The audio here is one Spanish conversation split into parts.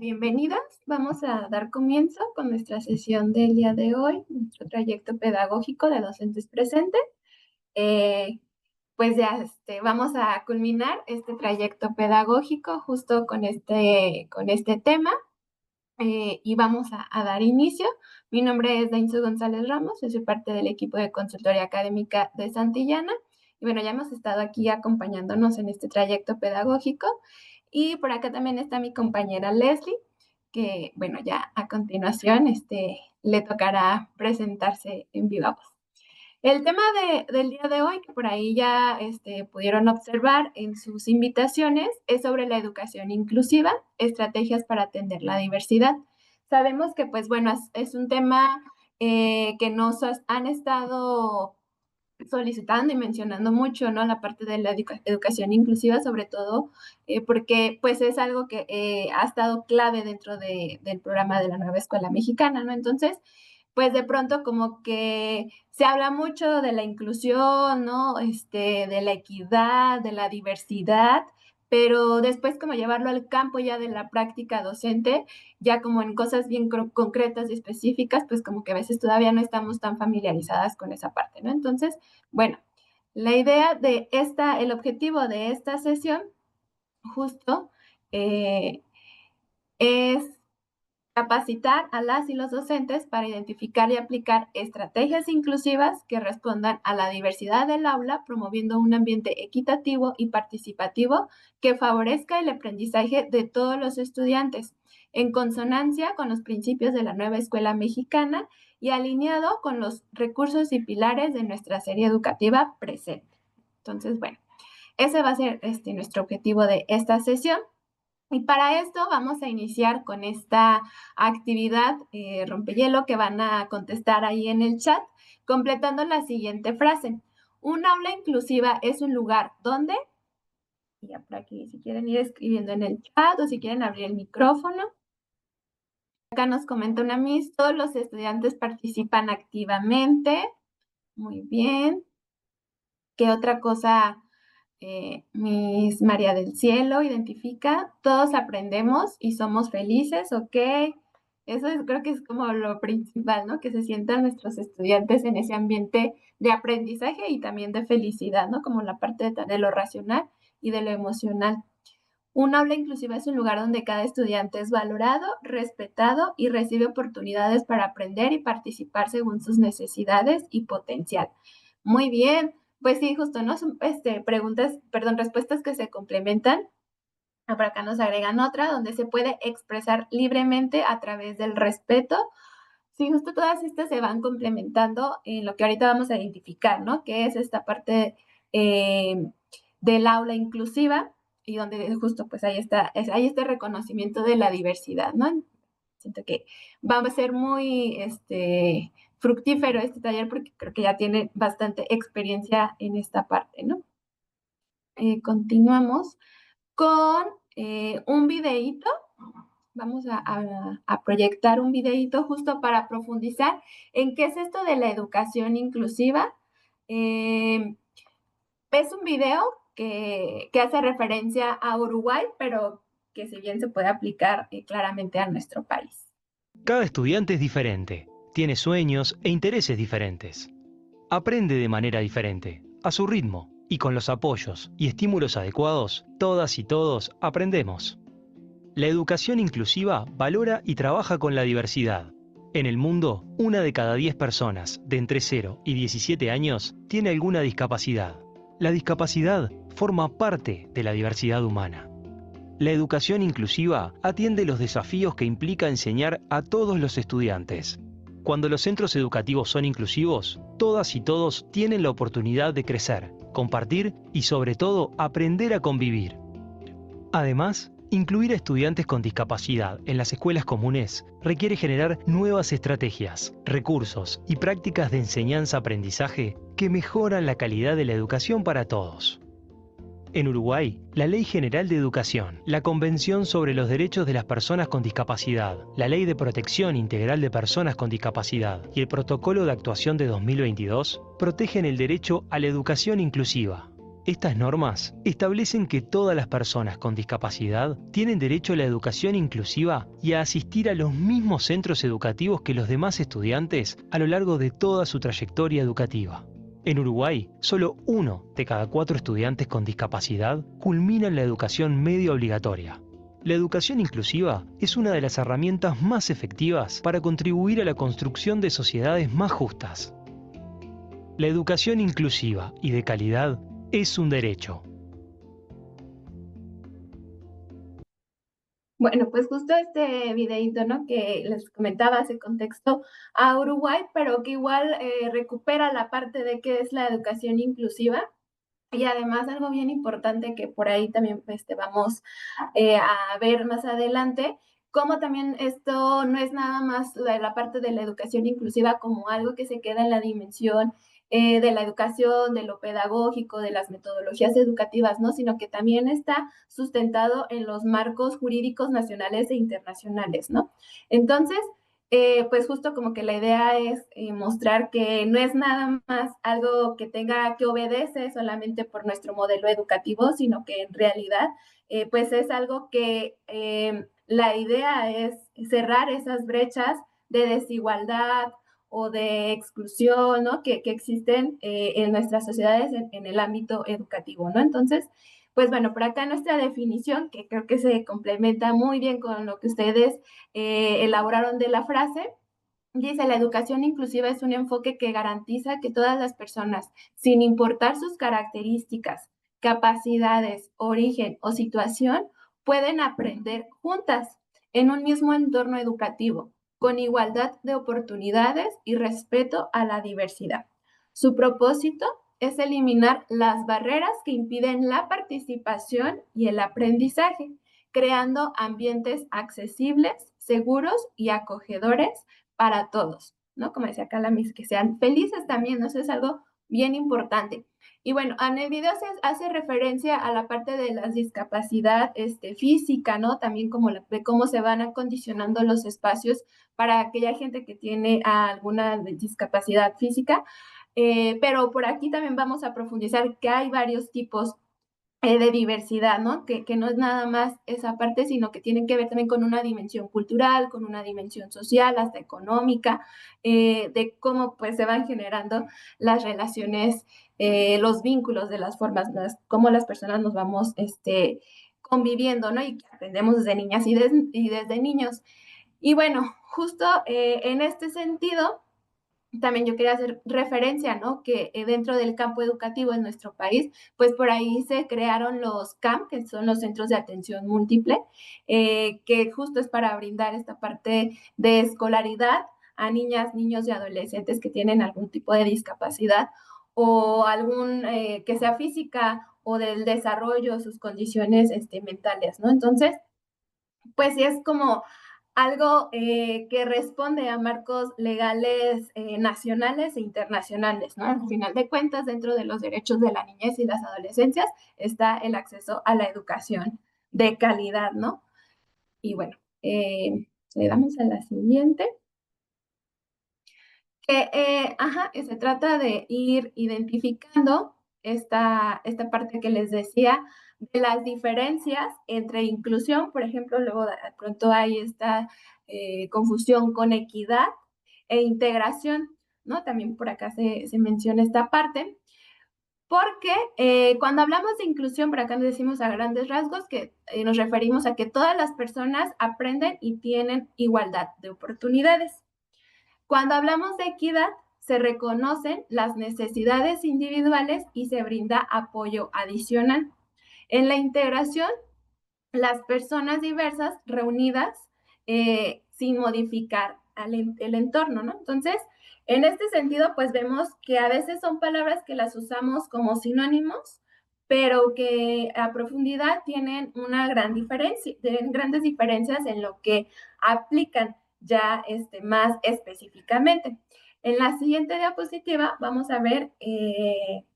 Bienvenidas. Vamos a dar comienzo con nuestra sesión del día de hoy, nuestro trayecto pedagógico de docentes presentes. Eh, pues ya vamos a culminar este trayecto pedagógico justo con este tema y vamos a dar inicio. Mi nombre es Dainzú González Ramos, yo soy parte del equipo de consultoría académica de Santillana. Y bueno, ya hemos estado aquí acompañándonos en este trayecto pedagógico. Y por acá también está mi compañera Leslie, que bueno, ya a continuación le tocará presentarse en viva voz. El tema del día de hoy, que por ahí ya pudieron observar en sus invitaciones, es sobre la educación inclusiva, estrategias para atender la diversidad. Sabemos que, pues bueno, es un tema que nos han estado solicitando y mencionando mucho, ¿no? La parte de la educación inclusiva, sobre todo, porque pues es algo que ha estado clave dentro del programa de la nueva escuela mexicana, ¿no? Entonces, pues de pronto como que se habla mucho de la inclusión, ¿no? De la equidad, de la diversidad, pero después como llevarlo al campo ya de la práctica docente, ya como en cosas bien concretas y específicas, pues como que a veces todavía no estamos tan familiarizadas con esa parte, ¿no? Entonces, bueno, la idea de el objetivo de esta sesión justo eh, es capacitar a las y los docentes para identificar y aplicar estrategias inclusivas que respondan a la diversidad del aula, promoviendo un ambiente equitativo y participativo que favorezca el aprendizaje de todos los estudiantes, en consonancia con los principios de la nueva escuela mexicana y alineado con los recursos y pilares de nuestra serie educativa presente. Entonces, bueno, ese va a ser nuestro objetivo de esta sesión. Y para esto vamos a iniciar con esta actividad rompehielo que van a contestar ahí en el chat, completando la siguiente frase. Un aula inclusiva es un lugar donde, y ya por aquí si quieren ir escribiendo en el chat o si quieren abrir el micrófono. Acá nos comenta una Miss, todos los estudiantes participan activamente. Muy bien. ¿Qué otra cosa Miss María del Cielo identifica? Todos aprendemos y somos felices, ¿ok? Creo que es como lo principal, ¿no? Que se sientan nuestros estudiantes en ese ambiente de aprendizaje y también de felicidad, ¿no? Como la parte de lo racional y de lo emocional. Un aula inclusiva es un lugar donde cada estudiante es valorado, respetado y recibe oportunidades para aprender y participar según sus necesidades y potencial. Muy bien, pues sí, justo, ¿no? Son respuestas que se complementan. Por acá nos agregan otra donde se puede expresar libremente a través del respeto. Sí, justo todas estas se van complementando en lo que ahorita vamos a identificar, ¿no? Que es esta parte eh, del aula inclusiva y donde justo pues hay este reconocimiento de la diversidad, ¿no? Siento que va a ser muy fructífero este taller porque creo que ya tiene bastante experiencia en esta parte, ¿no? Continuamos con un videíto. Vamos a proyectar un videíto justo para profundizar en qué es esto de la educación inclusiva. Es un video que hace referencia a Uruguay, pero que si bien se puede aplicar claramente a nuestro país. Cada estudiante es diferente, tiene sueños e intereses diferentes. Aprende de manera diferente, a su ritmo, y con los apoyos y estímulos adecuados, todas y todos aprendemos. La educación inclusiva valora y trabaja con la diversidad. En el mundo, 1 de cada 10 personas de entre 0 y 17 años tiene alguna discapacidad. La discapacidad forma parte de la diversidad humana. La educación inclusiva atiende los desafíos que implica enseñar a todos los estudiantes. Cuando los centros educativos son inclusivos, todas y todos tienen la oportunidad de crecer, compartir y sobre todo aprender a convivir. Además, incluir a estudiantes con discapacidad en las escuelas comunes requiere generar nuevas estrategias, recursos y prácticas de enseñanza-aprendizaje que mejoran la calidad de la educación para todos. En Uruguay, la Ley General de Educación, la Convención sobre los Derechos de las Personas con Discapacidad, la Ley de Protección Integral de Personas con Discapacidad y el Protocolo de Actuación de 2022 protegen el derecho a la educación inclusiva. Estas normas establecen que todas las personas con discapacidad tienen derecho a la educación inclusiva y a asistir a los mismos centros educativos que los demás estudiantes a lo largo de toda su trayectoria educativa. En Uruguay, solo 1 de cada 4 estudiantes con discapacidad culminan la educación media obligatoria. La educación inclusiva es una de las herramientas más efectivas para contribuir a la construcción de sociedades más justas. La educación inclusiva y de calidad es un derecho. Bueno, pues justo este videíto, ¿no? Que les comentaba hace contexto a Uruguay, pero que igual recupera la parte de qué es la educación inclusiva. Y además algo bien importante que por ahí también vamos a ver más adelante, cómo también esto no es nada más la parte de la educación inclusiva como algo que se queda en la dimensión de la educación, de lo pedagógico, de las metodologías educativas, ¿no? Sino que también está sustentado en los marcos jurídicos nacionales e internacionales, ¿no? Entonces, pues justo como que la idea es mostrar que no es nada más algo que tenga que obedecer solamente por nuestro modelo educativo, sino que en realidad pues es algo que la idea es cerrar esas brechas de desigualdad o de exclusión, ¿no? Que existen en nuestras sociedades en el ámbito educativo, ¿no? Entonces, pues bueno, por acá nuestra definición, que creo que se complementa muy bien con lo que ustedes elaboraron de la frase, dice, la educación inclusiva es un enfoque que garantiza que todas las personas, sin importar sus características, capacidades, origen o situación, pueden aprender juntas en un mismo entorno educativo, con igualdad de oportunidades y respeto a la diversidad. Su propósito es eliminar las barreras que impiden la participación y el aprendizaje, creando ambientes accesibles, seguros y acogedores para todos, ¿no? Como decía acá la Miss, que sean felices también, ¿no? Eso es algo bien importante. Y bueno, en el video se hace referencia a la parte de la discapacidad física, ¿no? También como de cómo se van acondicionando los espacios para aquella gente que tiene alguna discapacidad física. Pero por aquí también vamos a profundizar que hay varios tipos de diversidad, ¿no? Que no es nada más esa parte, sino que tienen que ver también con una dimensión cultural, con una dimensión social, hasta económica, de cómo pues se van generando las relaciones, los vínculos de las formas, cómo las personas nos vamos conviviendo, ¿no? Y que aprendemos desde niñas y desde niños. Y bueno, justo en este sentido, también yo quería hacer referencia, ¿no? Que dentro del campo educativo en nuestro país, pues por ahí se crearon los CAM, que son los centros de atención múltiple, que justo es para brindar esta parte de escolaridad a niñas, niños y adolescentes que tienen algún tipo de discapacidad o algún que sea física o del desarrollo, sus condiciones mentales, ¿no? Entonces, pues sí es como algo que responde a marcos legales nacionales e internacionales, ¿no? Al final de cuentas, dentro de los derechos de la niñez y las adolescencias está el acceso a la educación de calidad, ¿no? Y bueno, le damos a la siguiente que se trata de ir identificando esta parte que les decía de las diferencias entre inclusión, por ejemplo, luego de pronto hay esta confusión con equidad e integración, ¿no? También por acá se menciona esta parte, porque cuando hablamos de inclusión, por acá nos decimos a grandes rasgos que nos referimos a que todas las personas aprenden y tienen igualdad de oportunidades. Cuando hablamos de equidad, se reconocen las necesidades individuales y se brinda apoyo adicional. En la integración, las personas diversas reunidas sin modificar el entorno, ¿no? Entonces, en este sentido, pues vemos que a veces son palabras que las usamos como sinónimos, pero que a profundidad tienen una gran diferencia, tienen grandes diferencias en lo que aplican ya más específicamente. En la siguiente diapositiva vamos a ver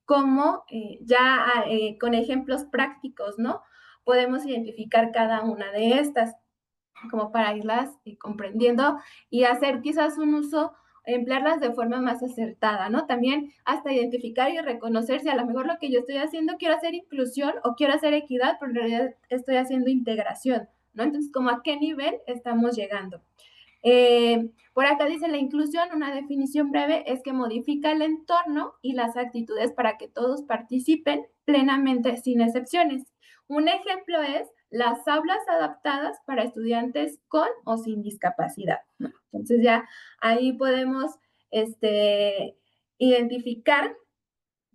cómo ya con ejemplos prácticos, ¿no? Podemos identificar cada una de estas como para irlas comprendiendo y hacer quizás un uso emplearlas de forma más acertada, ¿no? También hasta identificar y reconocer si a lo mejor lo que yo estoy haciendo quiero hacer inclusión o quiero hacer equidad, pero en realidad estoy haciendo integración, ¿no? Entonces, ¿como a qué nivel estamos llegando? Por acá dice la inclusión, una definición breve es que modifica el entorno y las actitudes para que todos participen plenamente sin excepciones. Un ejemplo es las aulas adaptadas para estudiantes con o sin discapacidad, ¿no? Entonces ya ahí podemos identificar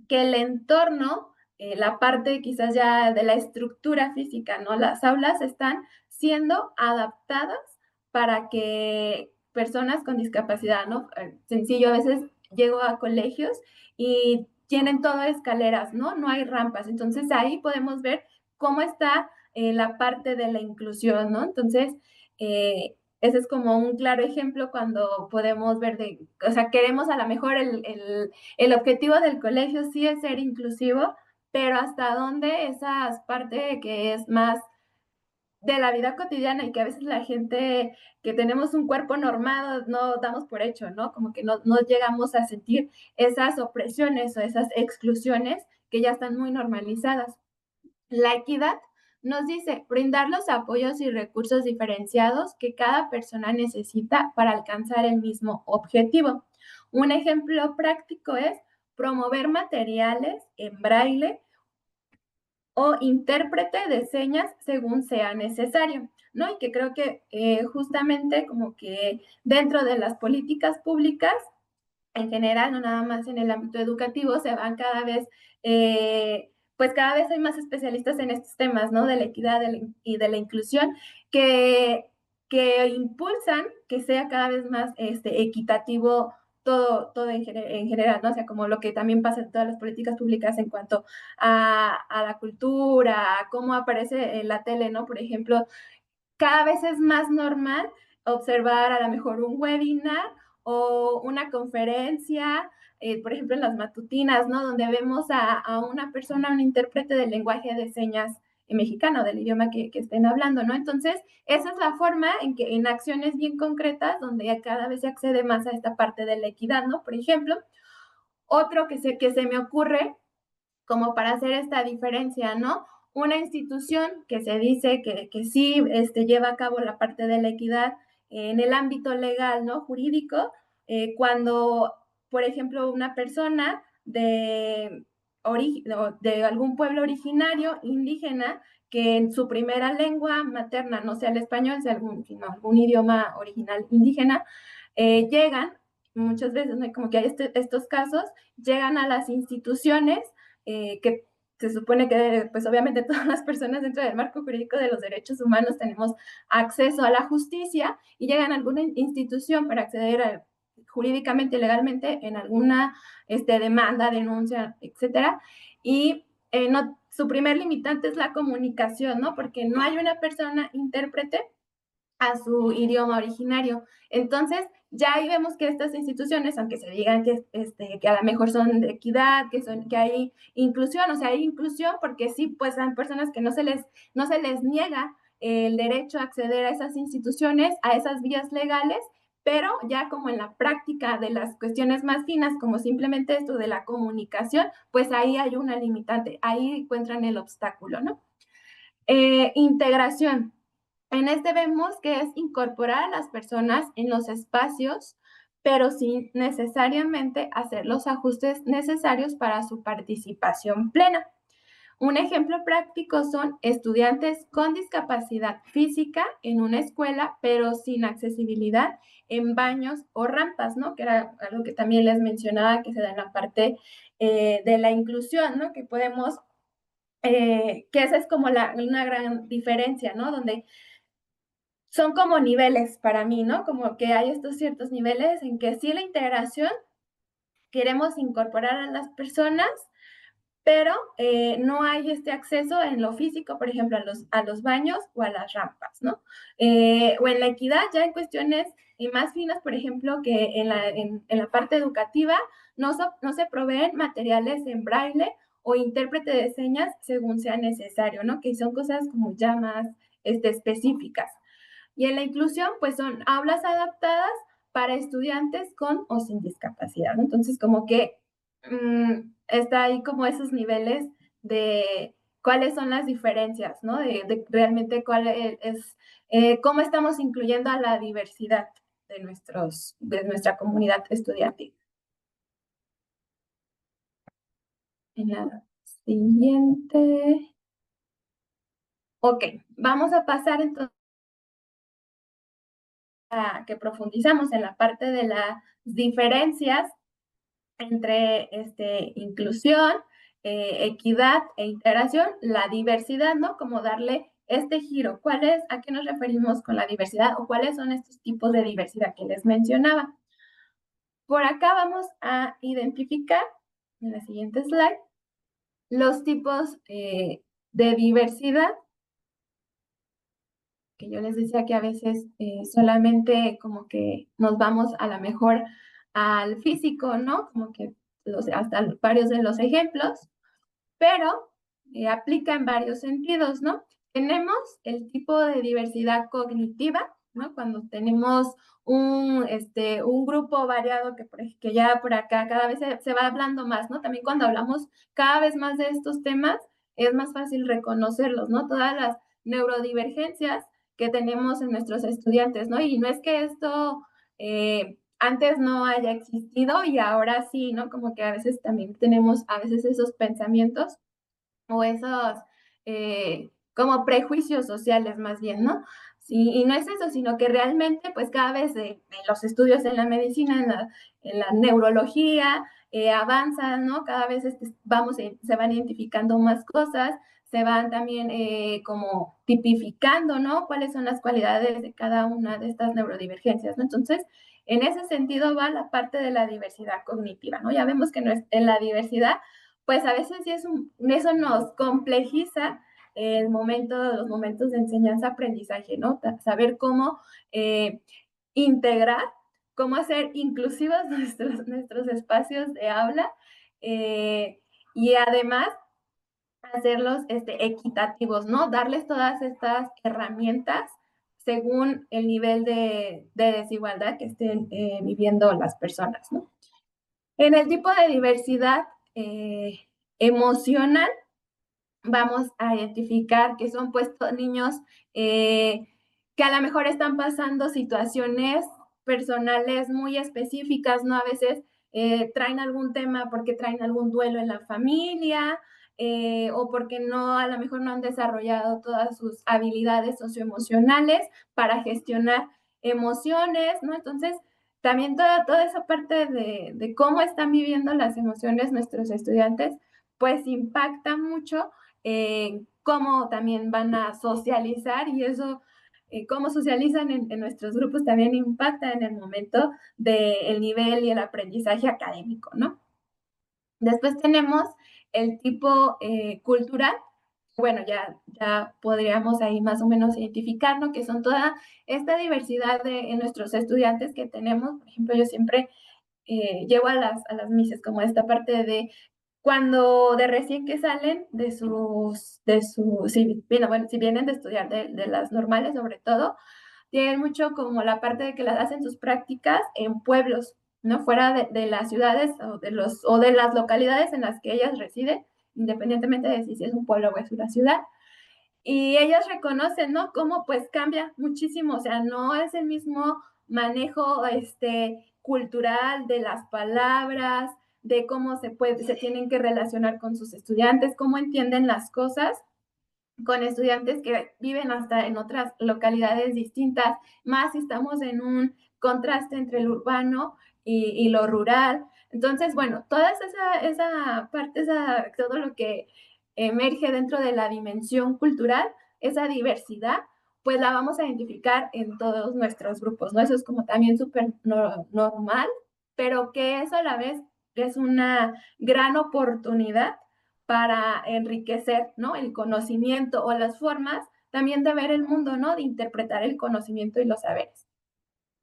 que el entorno, la parte quizás ya de la estructura física, ¿no? Las aulas están siendo adaptadas para que personas con discapacidad, ¿no? Sencillo, a veces llego a colegios y tienen todo escaleras, ¿no? No hay rampas. Entonces ahí podemos ver cómo está la parte de la inclusión, ¿no? Entonces, ese es como un claro ejemplo cuando podemos ver o sea, queremos a lo mejor el objetivo del colegio sí es ser inclusivo, pero hasta dónde esas parte que es más de la vida cotidiana y que a veces la gente que tenemos un cuerpo normado no damos por hecho, ¿no? Como que no llegamos a sentir esas opresiones o esas exclusiones que ya están muy normalizadas. La equidad nos dice brindar los apoyos y recursos diferenciados que cada persona necesita para alcanzar el mismo objetivo. Un ejemplo práctico es promover materiales en braille o intérprete de señas según sea necesario, ¿no? Y que creo que justamente como que dentro de las políticas públicas en general, no nada más en el ámbito educativo, se van cada vez, pues cada vez hay más especialistas en estos temas, ¿no? De la equidad y de la inclusión, que, que impulsan que sea cada vez más equitativo todo en general, ¿no? O sea, como lo que también pasa en todas las políticas públicas en cuanto a la cultura, a cómo aparece en la tele, ¿no? Por ejemplo, cada vez es más normal observar a lo mejor un webinar o una conferencia, por ejemplo, en las matutinas, ¿no? Donde vemos a una persona, un intérprete del lenguaje de señas mexicano, del idioma que estén hablando, ¿no? Entonces, esa es la forma en que en acciones bien concretas, donde cada vez se accede más a esta parte de la equidad, ¿no? Por ejemplo, otro que se me ocurre como para hacer esta diferencia, ¿no? Una institución que se dice que sí lleva a cabo la parte de la equidad en el ámbito legal, ¿no? Jurídico, cuando, por ejemplo, una persona de algún pueblo originario indígena que en su primera lengua materna no sea el español, sea sino algún idioma original indígena, llegan, muchas veces, ¿no? Como que hay estos casos, llegan a las instituciones que se supone que, pues obviamente todas las personas dentro del marco jurídico de los derechos humanos tenemos acceso a la justicia y llegan a alguna institución para acceder jurídicamente y legalmente en alguna demanda, denuncia, etcétera. Y no, su primer limitante es la comunicación, ¿no? Porque no hay una persona intérprete a su idioma originario. Entonces, ya ahí vemos que estas instituciones, aunque se digan que a lo mejor son de equidad, que hay inclusión, o sea, hay inclusión porque sí, pues son personas que no se les niega el derecho a acceder a esas instituciones, a esas vías legales, pero ya como en la práctica de las cuestiones más finas, como simplemente esto de la comunicación, pues ahí hay una limitante, ahí encuentran el obstáculo, ¿no? Integración. En este vemos que es incorporar a las personas en los espacios, pero sin necesariamente hacer los ajustes necesarios para su participación plena. Un ejemplo práctico son estudiantes con discapacidad física en una escuela, pero sin accesibilidad en baños o rampas, ¿no? Que era algo que también les mencionaba que se da en la parte de la inclusión, ¿no? Que podemos, que esa es como una gran diferencia, ¿no? Donde son como niveles para mí, ¿no? Como que hay estos ciertos niveles en que sí la integración queremos incorporar a las personas, pero no hay este acceso en lo físico, por ejemplo, a los baños o a las rampas, ¿no? O en la equidad, ya en cuestiones más finas, por ejemplo, que en la parte educativa no se proveen materiales en braille o intérprete de señas según sea necesario, ¿no? Que son cosas como ya más específicas. Y en la inclusión, pues son aulas adaptadas para estudiantes con o sin discapacidad, ¿no? Entonces, como que está ahí como esos niveles de cuáles son las diferencias, ¿no? De realmente cuál es cómo estamos incluyendo a la diversidad de nuestra comunidad estudiantil. En la siguiente. Ok, vamos a pasar entonces a que profundizamos en la parte de las diferencias entre inclusión, equidad e integración, la diversidad, ¿no? Como darle este giro. ¿A qué nos referimos con la diversidad o cuáles son estos tipos de diversidad que les mencionaba? Por acá vamos a identificar, en la siguiente slide, los tipos de diversidad, que yo les decía que a veces solamente como que nos vamos a la mejor al físico, ¿no? Como que hasta varios de los ejemplos, pero aplica en varios sentidos, ¿no? Tenemos el tipo de diversidad cognitiva, ¿no? Cuando tenemos un grupo variado que ya por acá cada vez se va hablando más, ¿no? También cuando hablamos cada vez más de estos temas, es más fácil reconocerlos, ¿no? Todas las neurodivergencias que tenemos en nuestros estudiantes, ¿no? Y no es que esto antes no haya existido y ahora sí, ¿no? Como que a veces también tenemos a veces esos pensamientos o esos como prejuicios sociales más bien, ¿no? Sí, y no es eso, sino que realmente pues cada vez los estudios en la medicina, en la neurología, avanzan, ¿no? Cada vez se van identificando más cosas, se van también como tipificando, ¿no? Cuáles son las cualidades de cada una de estas neurodivergencias, ¿no? Entonces, en ese sentido va la parte de la diversidad cognitiva, ¿no? Ya vemos que en la diversidad pues a veces sí eso nos complejiza los momentos de enseñanza-aprendizaje, ¿no? Saber cómo integrar, cómo hacer inclusivos nuestros espacios de aula y además hacerlos equitativos, ¿no? Darles todas estas herramientas según el nivel de desigualdad que estén viviendo las personas, ¿no? En el tipo de diversidad emocional, vamos a identificar que son puestos niños que a lo mejor están pasando situaciones personales muy específicas, ¿no? A veces traen algún tema porque traen algún duelo en la familia o porque a lo mejor no han desarrollado todas sus habilidades socioemocionales para gestionar emociones, ¿no? Entonces, también toda esa parte de cómo están viviendo las emociones nuestros estudiantes, pues impacta mucho cómo también van a socializar y eso, cómo socializan en nuestros grupos también impacta en el momento del nivel y el aprendizaje académico, ¿no? Después tenemos el tipo cultural. Bueno, ya podríamos ahí más o menos identificar, ¿no? Que son toda esta diversidad en nuestros estudiantes que tenemos. Por ejemplo, yo siempre llevo a las mises como esta parte de cuando de recién que salen si vienen de estudiar de las normales sobre todo, tienen mucho como la parte de que las hacen sus prácticas en pueblos, ¿no? Fuera de las ciudades o de las localidades en las que ellas residen, independientemente de si es un pueblo o es una ciudad. Y ellas reconocen, ¿no? Cómo pues cambia muchísimo, o sea, no es el mismo manejo cultural de las palabras, de cómo se tienen que relacionar con sus estudiantes, cómo entienden las cosas con estudiantes que viven hasta en otras localidades distintas, más si estamos en un contraste entre el urbano y lo rural. Entonces, bueno, toda esa parte, todo lo que emerge dentro de la dimensión cultural, esa diversidad, pues la vamos a identificar en todos nuestros grupos, ¿no? Eso es como también súper normal, pero que eso a la vez es una gran oportunidad para enriquecer, ¿no? El conocimiento o las formas también de ver el mundo, ¿no? De interpretar el conocimiento y los saberes.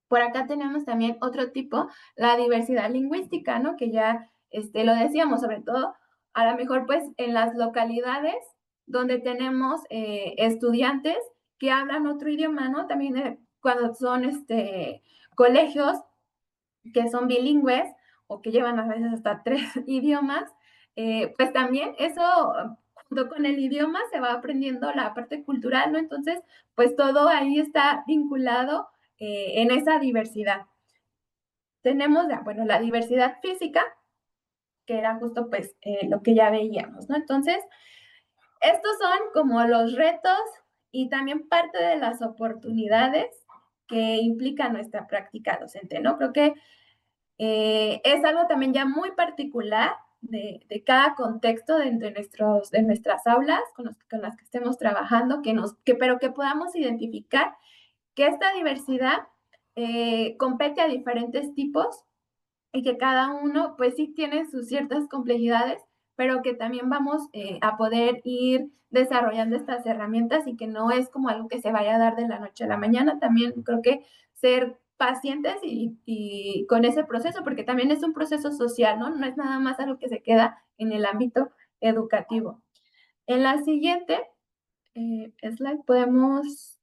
Por acá tenemos también otro tipo, la diversidad lingüística, ¿no? Que ya lo decíamos, sobre todo, a lo mejor pues en las localidades donde tenemos estudiantes que hablan otro idioma, ¿no? También cuando son colegios que son bilingües o que llevan a veces hasta 3 idiomas, pues también eso, junto con el idioma, se va aprendiendo la parte cultural, ¿no? Entonces, pues todo ahí está vinculado en esa diversidad. Tenemos, bueno, la diversidad física, que era justo pues lo que ya veíamos, ¿no? Entonces, estos son como los retos y también parte de las oportunidades que implica nuestra práctica docente, ¿no? Creo que es algo también ya muy particular de cada contexto de nuestras aulas con las que estemos trabajando, pero que podamos identificar que esta diversidad compete a diferentes tipos y que cada uno, pues sí tiene sus ciertas complejidades, pero que también vamos a poder ir desarrollando estas herramientas y que no es como algo que se vaya a dar de la noche a la mañana. También creo que ser pacientes y con ese proceso, porque también es un proceso social, ¿no? No es nada más algo que se queda en el ámbito educativo. En la siguiente slide podemos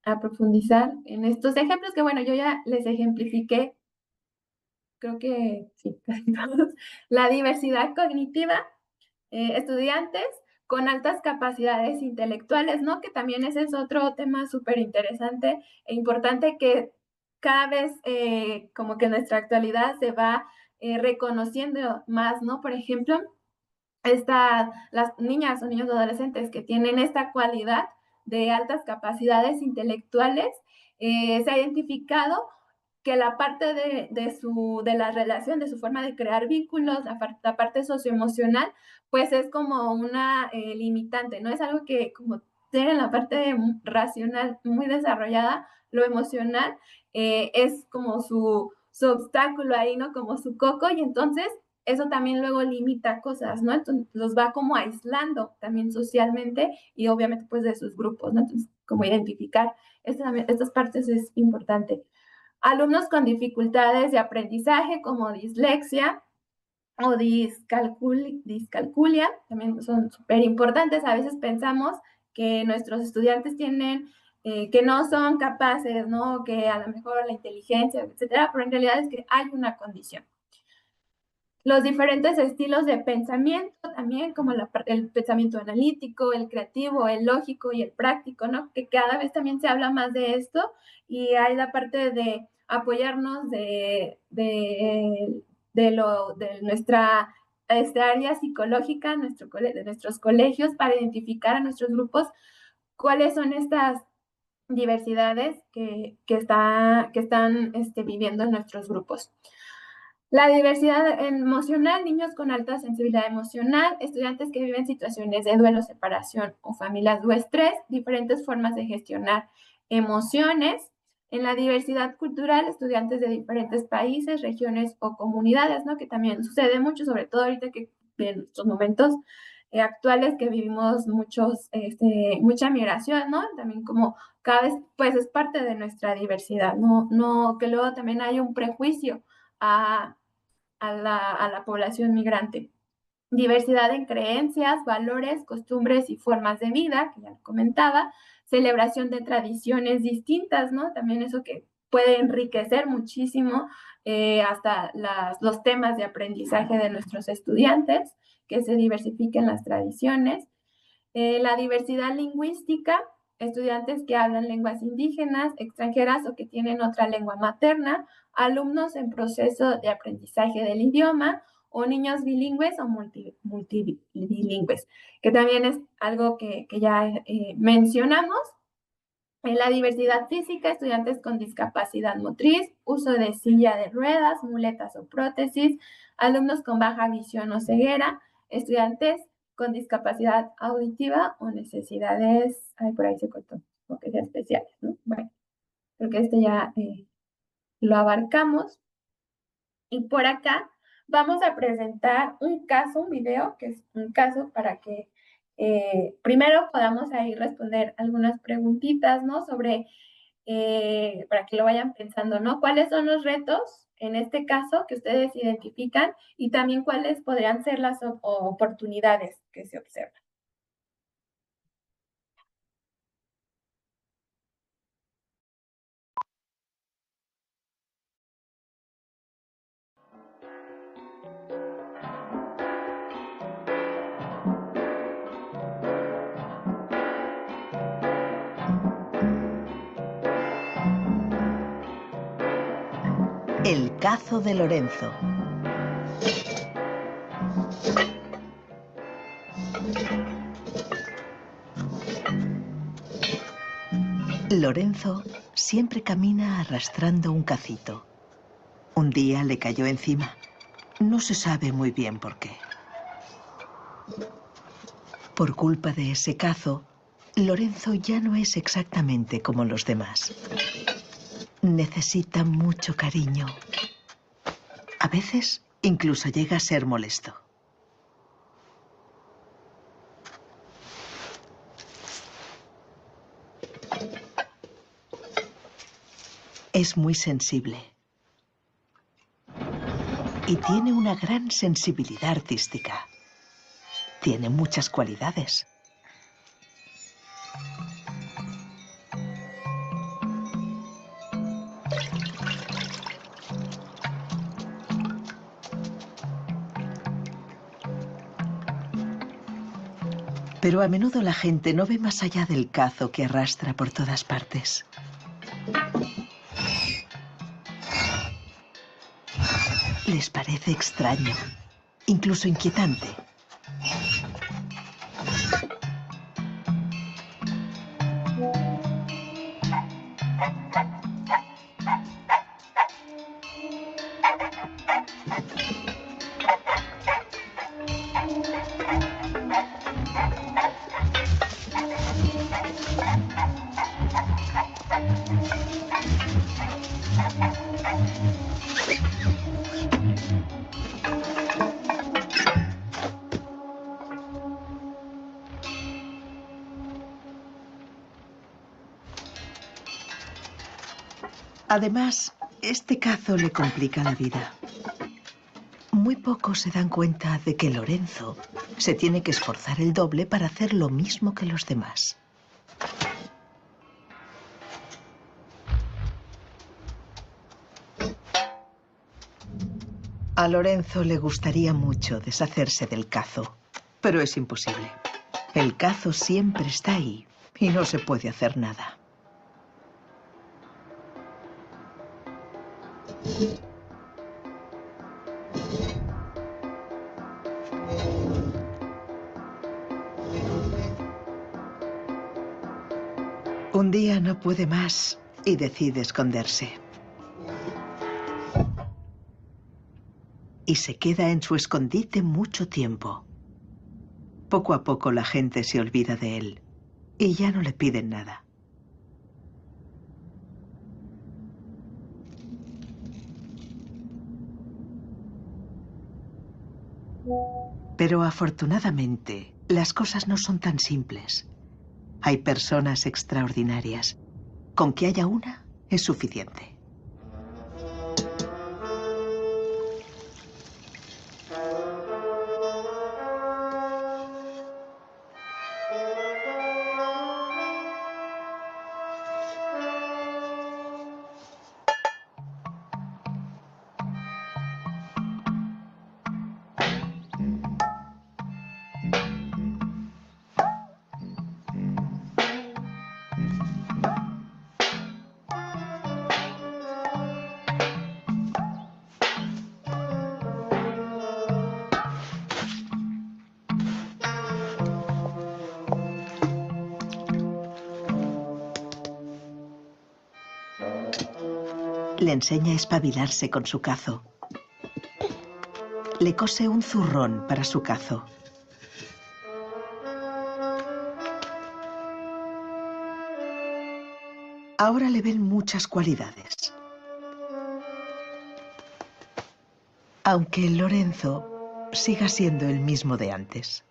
a profundizar en estos ejemplos que, bueno, yo ya les ejemplifiqué, creo que sí, casi todos. La diversidad cognitiva, estudiantes con altas capacidades intelectuales, ¿no? Que también ese es otro tema súper interesante e importante que cada vez como que en nuestra actualidad se va reconociendo más, ¿no? Por ejemplo, las niñas o niños adolescentes que tienen esta cualidad de altas capacidades intelectuales, se ha identificado que la parte de la relación, de su forma de crear vínculos, la parte socioemocional, pues es como una limitante, ¿no? Es algo que como tienen la parte racional muy desarrollada, lo emocional es como su obstáculo ahí, ¿no? Como su coco, y entonces eso también luego limita cosas, ¿no? Entonces los va como aislando también socialmente y obviamente pues de sus grupos, ¿no? Entonces, como identificar estas partes es importante. Alumnos con dificultades de aprendizaje como dislexia o discalculia, también son súper importantes. A veces pensamos que nuestros estudiantes tienen, que no son capaces, ¿no? Que a lo mejor la inteligencia, etcétera, pero en realidad es que hay una condición. Los diferentes estilos de pensamiento también, como el pensamiento analítico, el creativo, el lógico y el práctico, ¿no? Que cada vez también se habla más de esto y hay la parte de apoyarnos de nuestra área psicológica, de nuestros colegios, para identificar a nuestros grupos cuáles son estas diversidades que están viviendo en nuestros grupos. La diversidad emocional, niños con alta sensibilidad emocional, estudiantes que viven situaciones de duelo, separación o familias o estrés, diferentes formas de gestionar emociones. En la diversidad cultural, estudiantes de diferentes países, regiones o comunidades, ¿no? Que también sucede mucho, sobre todo ahorita que en estos momentos actuales que vivimos mucha migración, ¿no? También como cada vez, pues es parte de nuestra diversidad, no que luego también hay un prejuicio a la población migrante. Diversidad en creencias, valores, costumbres y formas de vida, que ya lo comentaba. Celebración de tradiciones distintas, ¿no? También eso que puede enriquecer muchísimo hasta los temas de aprendizaje de nuestros estudiantes, que se diversifiquen las tradiciones. La diversidad lingüística, estudiantes que hablan lenguas indígenas, extranjeras o que tienen otra lengua materna, alumnos en proceso de aprendizaje del idioma o niños bilingües o multibilingües, que también es algo que ya mencionamos. En la diversidad física, estudiantes con discapacidad motriz, uso de silla de ruedas, muletas o prótesis, alumnos con baja visión o ceguera, estudiantes con discapacidad auditiva o necesidades, ay, por ahí se cortó, o que sea especiales, ¿no? Bueno, creo que este ya lo abarcamos. Y por acá vamos a presentar un caso, un video, que es un caso para que primero podamos ahí responder algunas preguntitas, ¿no? Sobre para que lo vayan pensando, ¿no? ¿Cuáles son los retos en este caso que ustedes identifican y también cuáles podrían ser las oportunidades que se observan? El cazo de Lorenzo. Lorenzo siempre camina arrastrando un cacito. Un día le cayó encima. No se sabe muy bien por qué. Por culpa de ese cazo, Lorenzo ya no es exactamente como los demás. Necesita mucho cariño. A veces incluso llega a ser molesto. Es muy sensible. Y tiene una gran sensibilidad artística. Tiene muchas cualidades. Pero a menudo la gente no ve más allá del cazo que arrastra por todas partes. Les parece extraño, incluso inquietante. Además, este cazo le complica la vida. Muy pocos se dan cuenta de que Lorenzo se tiene que esforzar el doble para hacer lo mismo que los demás. A Lorenzo le gustaría mucho deshacerse del cazo, pero es imposible. El cazo siempre está ahí y no se puede hacer nada. Un día no puede más y decide esconderse. Y se queda en su escondite mucho tiempo. Poco a poco la gente se olvida de él y ya no le piden nada. Pero afortunadamente, las cosas no son tan simples. Hay personas extraordinarias. Con que haya una es suficiente. Le enseña a espabilarse con su cazo. Le cose un zurrón para su cazo. Ahora le ven muchas cualidades. Aunque Lorenzo siga siendo el mismo de antes.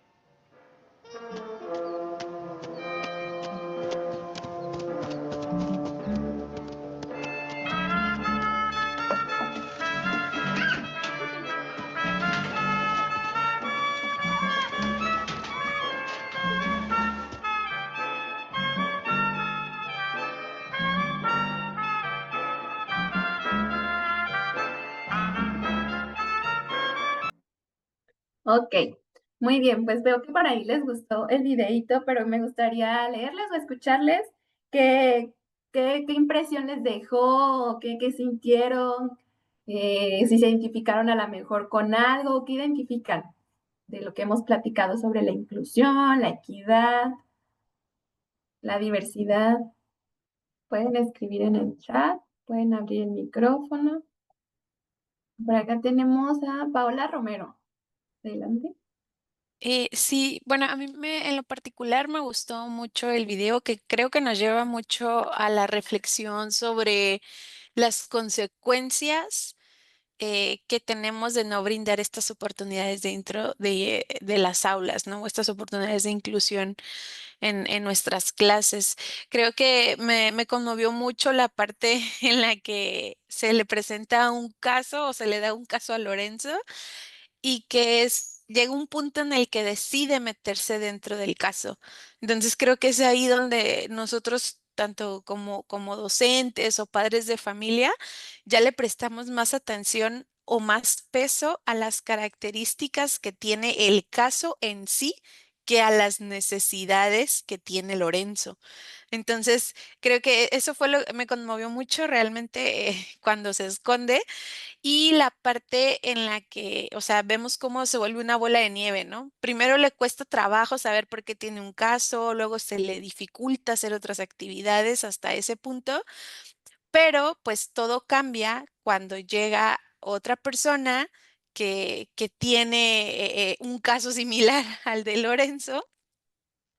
Ok, muy bien, pues veo que por ahí les gustó el videíto, pero me gustaría leerles o escucharles qué impresión les dejó, qué sintieron, si se identificaron a lo mejor con algo, ¿qué identifican de lo que hemos platicado sobre la inclusión, la equidad, la diversidad? Pueden escribir en el chat, pueden abrir el micrófono. Por acá tenemos a Paola Romero. Adelante. Sí, bueno, en lo particular me gustó mucho el video que creo que nos lleva mucho a la reflexión sobre las consecuencias que tenemos de no brindar estas oportunidades dentro de las aulas, ¿no? Estas oportunidades de inclusión en nuestras clases. Creo que me conmovió mucho la parte en la que se le presenta un caso o se le da un caso a Lorenzo y llega un punto en el que decide meterse dentro del caso. Entonces creo que es ahí donde nosotros, tanto como docentes o padres de familia, ya le prestamos más atención o más peso a las características que tiene el caso en sí que a las necesidades que tiene Lorenzo. Entonces, creo que eso fue lo que me conmovió mucho realmente cuando se esconde y la parte en la que, o sea, vemos cómo se vuelve una bola de nieve, ¿no? Primero le cuesta trabajo saber por qué tiene un caso, luego se le dificulta hacer otras actividades hasta ese punto, pero pues todo cambia cuando llega otra persona que tiene un caso similar al de Lorenzo,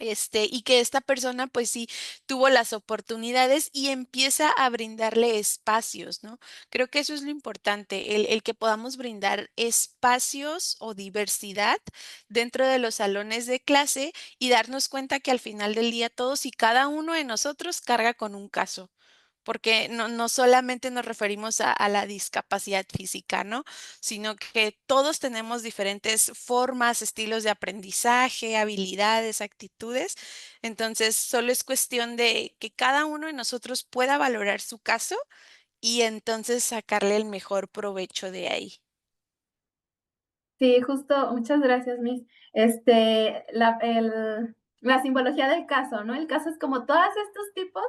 y que esta persona pues sí tuvo las oportunidades y empieza a brindarle espacios, ¿no? Creo que eso es lo importante, el que podamos brindar espacios o diversidad dentro de los salones de clase y darnos cuenta que al final del día todos y cada uno de nosotros carga con un caso. Porque no solamente nos referimos a la discapacidad física, ¿no? Sino que todos tenemos diferentes formas, estilos de aprendizaje, habilidades, actitudes. Entonces, solo es cuestión de que cada uno de nosotros pueda valorar su caso y entonces sacarle el mejor provecho de ahí. Sí, justo, muchas gracias, Miss. La simbología del caso, ¿no? El caso es como todos estos tipos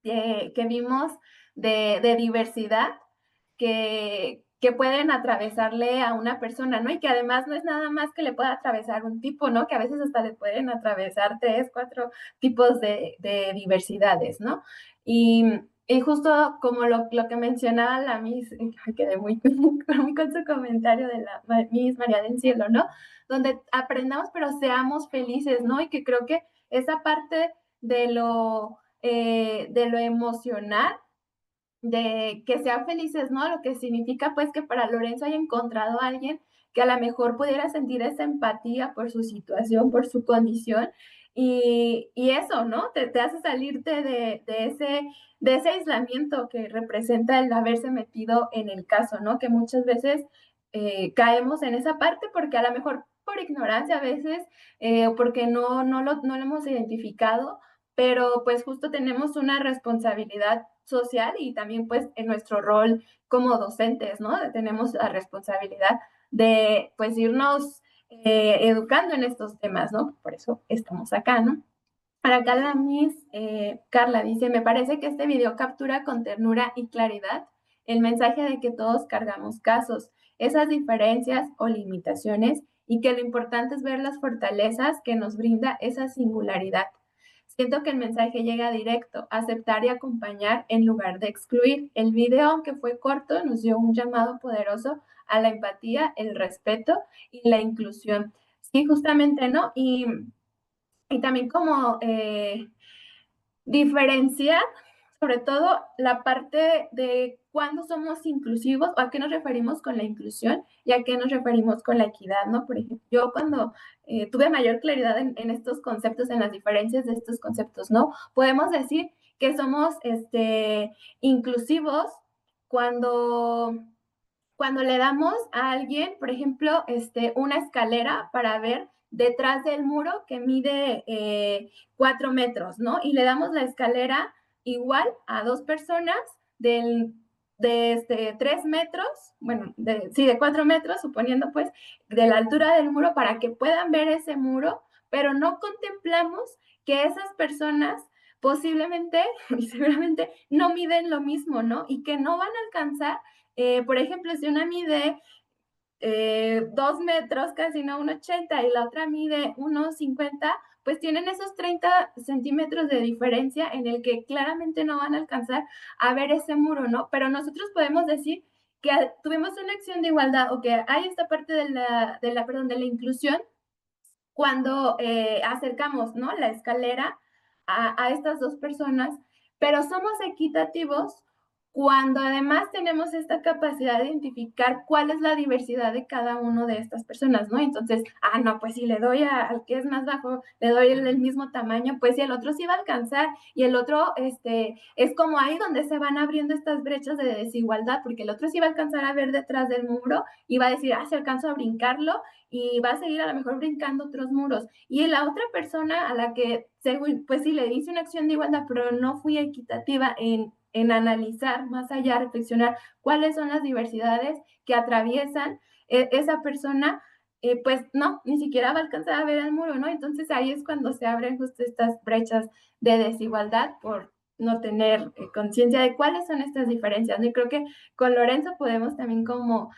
que vimos de diversidad que pueden atravesarle a una persona, ¿no? Y que además no es nada más que le pueda atravesar un tipo, ¿no? Que a veces hasta le pueden atravesar 3, 4 tipos de diversidades, ¿no? Y, y justo como lo que mencionaba la Miss, me quedé muy, muy con su comentario de la Miss María del Cielo, ¿no? Donde aprendamos, pero seamos felices, ¿no? Y que creo que esa parte de lo emocional, de que sean felices, ¿no? Lo que significa pues que para Lorenzo haya encontrado a alguien que a lo mejor pudiera sentir esa empatía por su situación, por su condición, y eso, ¿no? Te hace salirte de ese aislamiento que representa el haberse metido en el caso, ¿no? Que muchas veces caemos en esa parte porque a lo mejor por ignorancia a veces, o porque no lo hemos identificado, pero pues justo tenemos una responsabilidad social y también pues en nuestro rol como docentes, ¿no? Tenemos la responsabilidad de pues irnos educando en estos temas, ¿no? Por eso estamos acá, ¿no? Para acá la Miss Carla dice, me parece que este video captura con ternura y claridad el mensaje de que todos cargamos casos, esas diferencias o limitaciones y que lo importante es ver las fortalezas que nos brinda esa singularidad. Siento que el mensaje llega directo, aceptar y acompañar en lugar de excluir. El video, aunque fue corto, nos dio un llamado poderoso a la empatía, el respeto y la inclusión. Sí, justamente, ¿no? Y también como diferenciar, sobre todo, la parte de cuándo somos inclusivos o a qué nos referimos con la inclusión y a qué nos referimos con la equidad, ¿no? Por ejemplo, yo cuando tuve mayor claridad en estos conceptos, en las diferencias de estos conceptos, ¿no? Podemos decir que somos inclusivos cuando le damos a alguien, por ejemplo, una escalera para ver detrás del muro que mide 4 metros, ¿no? Y le damos la escalera igual a 2 personas de 3 metros, bueno, sí, de 4 metros, suponiendo pues de la altura del muro para que puedan ver ese muro, pero no contemplamos que esas personas posiblemente y seguramente no miden lo mismo, ¿no? Y que no van a alcanzar Por ejemplo, si una mide 2 metros, casi no, 1,80 y la otra mide 1,50, pues tienen esos 30 centímetros de diferencia en el que claramente no van a alcanzar a ver ese muro, ¿no? Pero nosotros podemos decir que tuvimos una acción de igualdad o que hay esta parte perdón, de la inclusión cuando acercamos, ¿no? La escalera a estas dos personas, pero somos equitativos cuando además tenemos esta capacidad de identificar cuál es la diversidad de cada uno de estas personas, ¿no? Entonces, no, pues si le doy al que es más bajo, le doy el mismo tamaño, pues si el otro sí va a alcanzar y el otro, es como ahí donde se van abriendo estas brechas de desigualdad, porque el otro sí va a alcanzar a ver detrás del muro y va a decir, si alcanzo a brincarlo, y va a seguir a lo mejor brincando otros muros. Y la otra persona a la que, según, pues sí, le hice una acción de igualdad, pero no fui equitativa en analizar más allá, reflexionar cuáles son las diversidades que atraviesan esa persona, pues no, ni siquiera va a alcanzar a ver el muro, ¿no? Entonces ahí es cuando se abren justo estas brechas de desigualdad por no tener conciencia de cuáles son estas diferencias, ¿no? Y creo que con Lorenzo podemos también como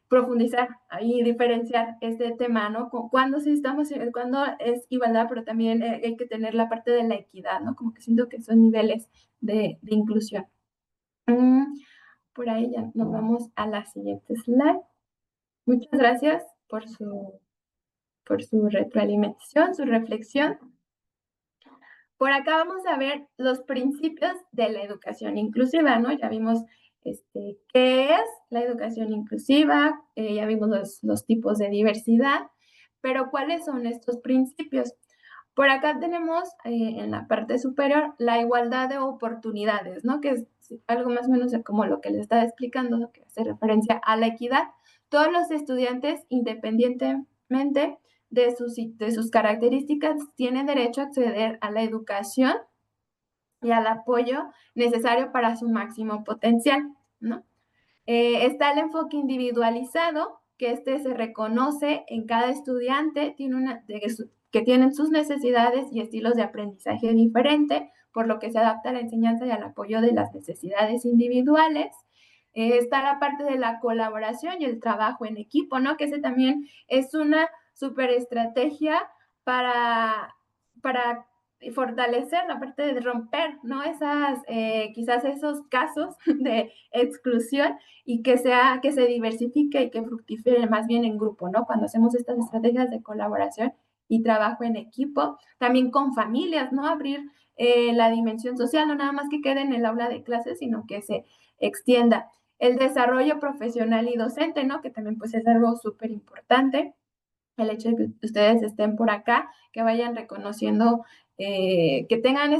profundizar y diferenciar este tema, ¿no? Cuando sí estamos, cuando es igualdad, pero también hay que tener la parte de la equidad, ¿no? Como que siento que son niveles de inclusión. Por ahí ya nos vamos a la siguiente slide. Muchas gracias por su retroalimentación, su reflexión. Por acá vamos a ver los principios de la educación inclusiva, ¿no? Ya vimos qué es la educación inclusiva, ya vimos los tipos de diversidad, pero ¿cuáles son estos principios? Por acá tenemos en la parte superior la igualdad de oportunidades, ¿no? Que es algo más o menos como lo que les estaba explicando, ¿no? Que hace referencia a la equidad. Todos los estudiantes, independientemente de sus características, tienen derecho a acceder a la educación y al apoyo necesario para su máximo potencial, ¿no? Está el enfoque individualizado, que se reconoce en cada estudiante, que tienen sus necesidades y estilos de aprendizaje diferente, por lo que se adapta a la enseñanza y al apoyo de las necesidades individuales. Está la parte de la colaboración y el trabajo en equipo, ¿no? Que ese también es una super estrategia para fortalecer la parte de romper, ¿no? Quizás esos casos de exclusión y que se diversifique y que fructifique más bien en grupo, ¿no? Cuando hacemos estas estrategias de colaboración y trabajo en equipo, también con familias, ¿no? Abrir la dimensión social, no nada más que quede en el aula de clases, sino que se extienda. El desarrollo profesional y docente, ¿no? Que también pues es algo súper importante. El hecho de que ustedes estén por acá, que vayan reconociendo, que tengan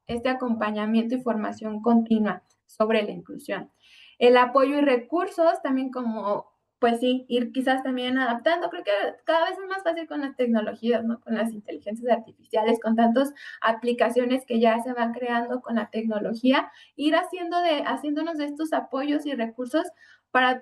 este acompañamiento y formación continua sobre la inclusión. El apoyo y recursos, también como, pues sí, ir quizás también adaptando. Creo que cada vez es más fácil con las tecnologías, ¿no? Con las inteligencias artificiales, con tantas aplicaciones que ya se van creando con la tecnología, ir haciéndonos de estos apoyos y recursos para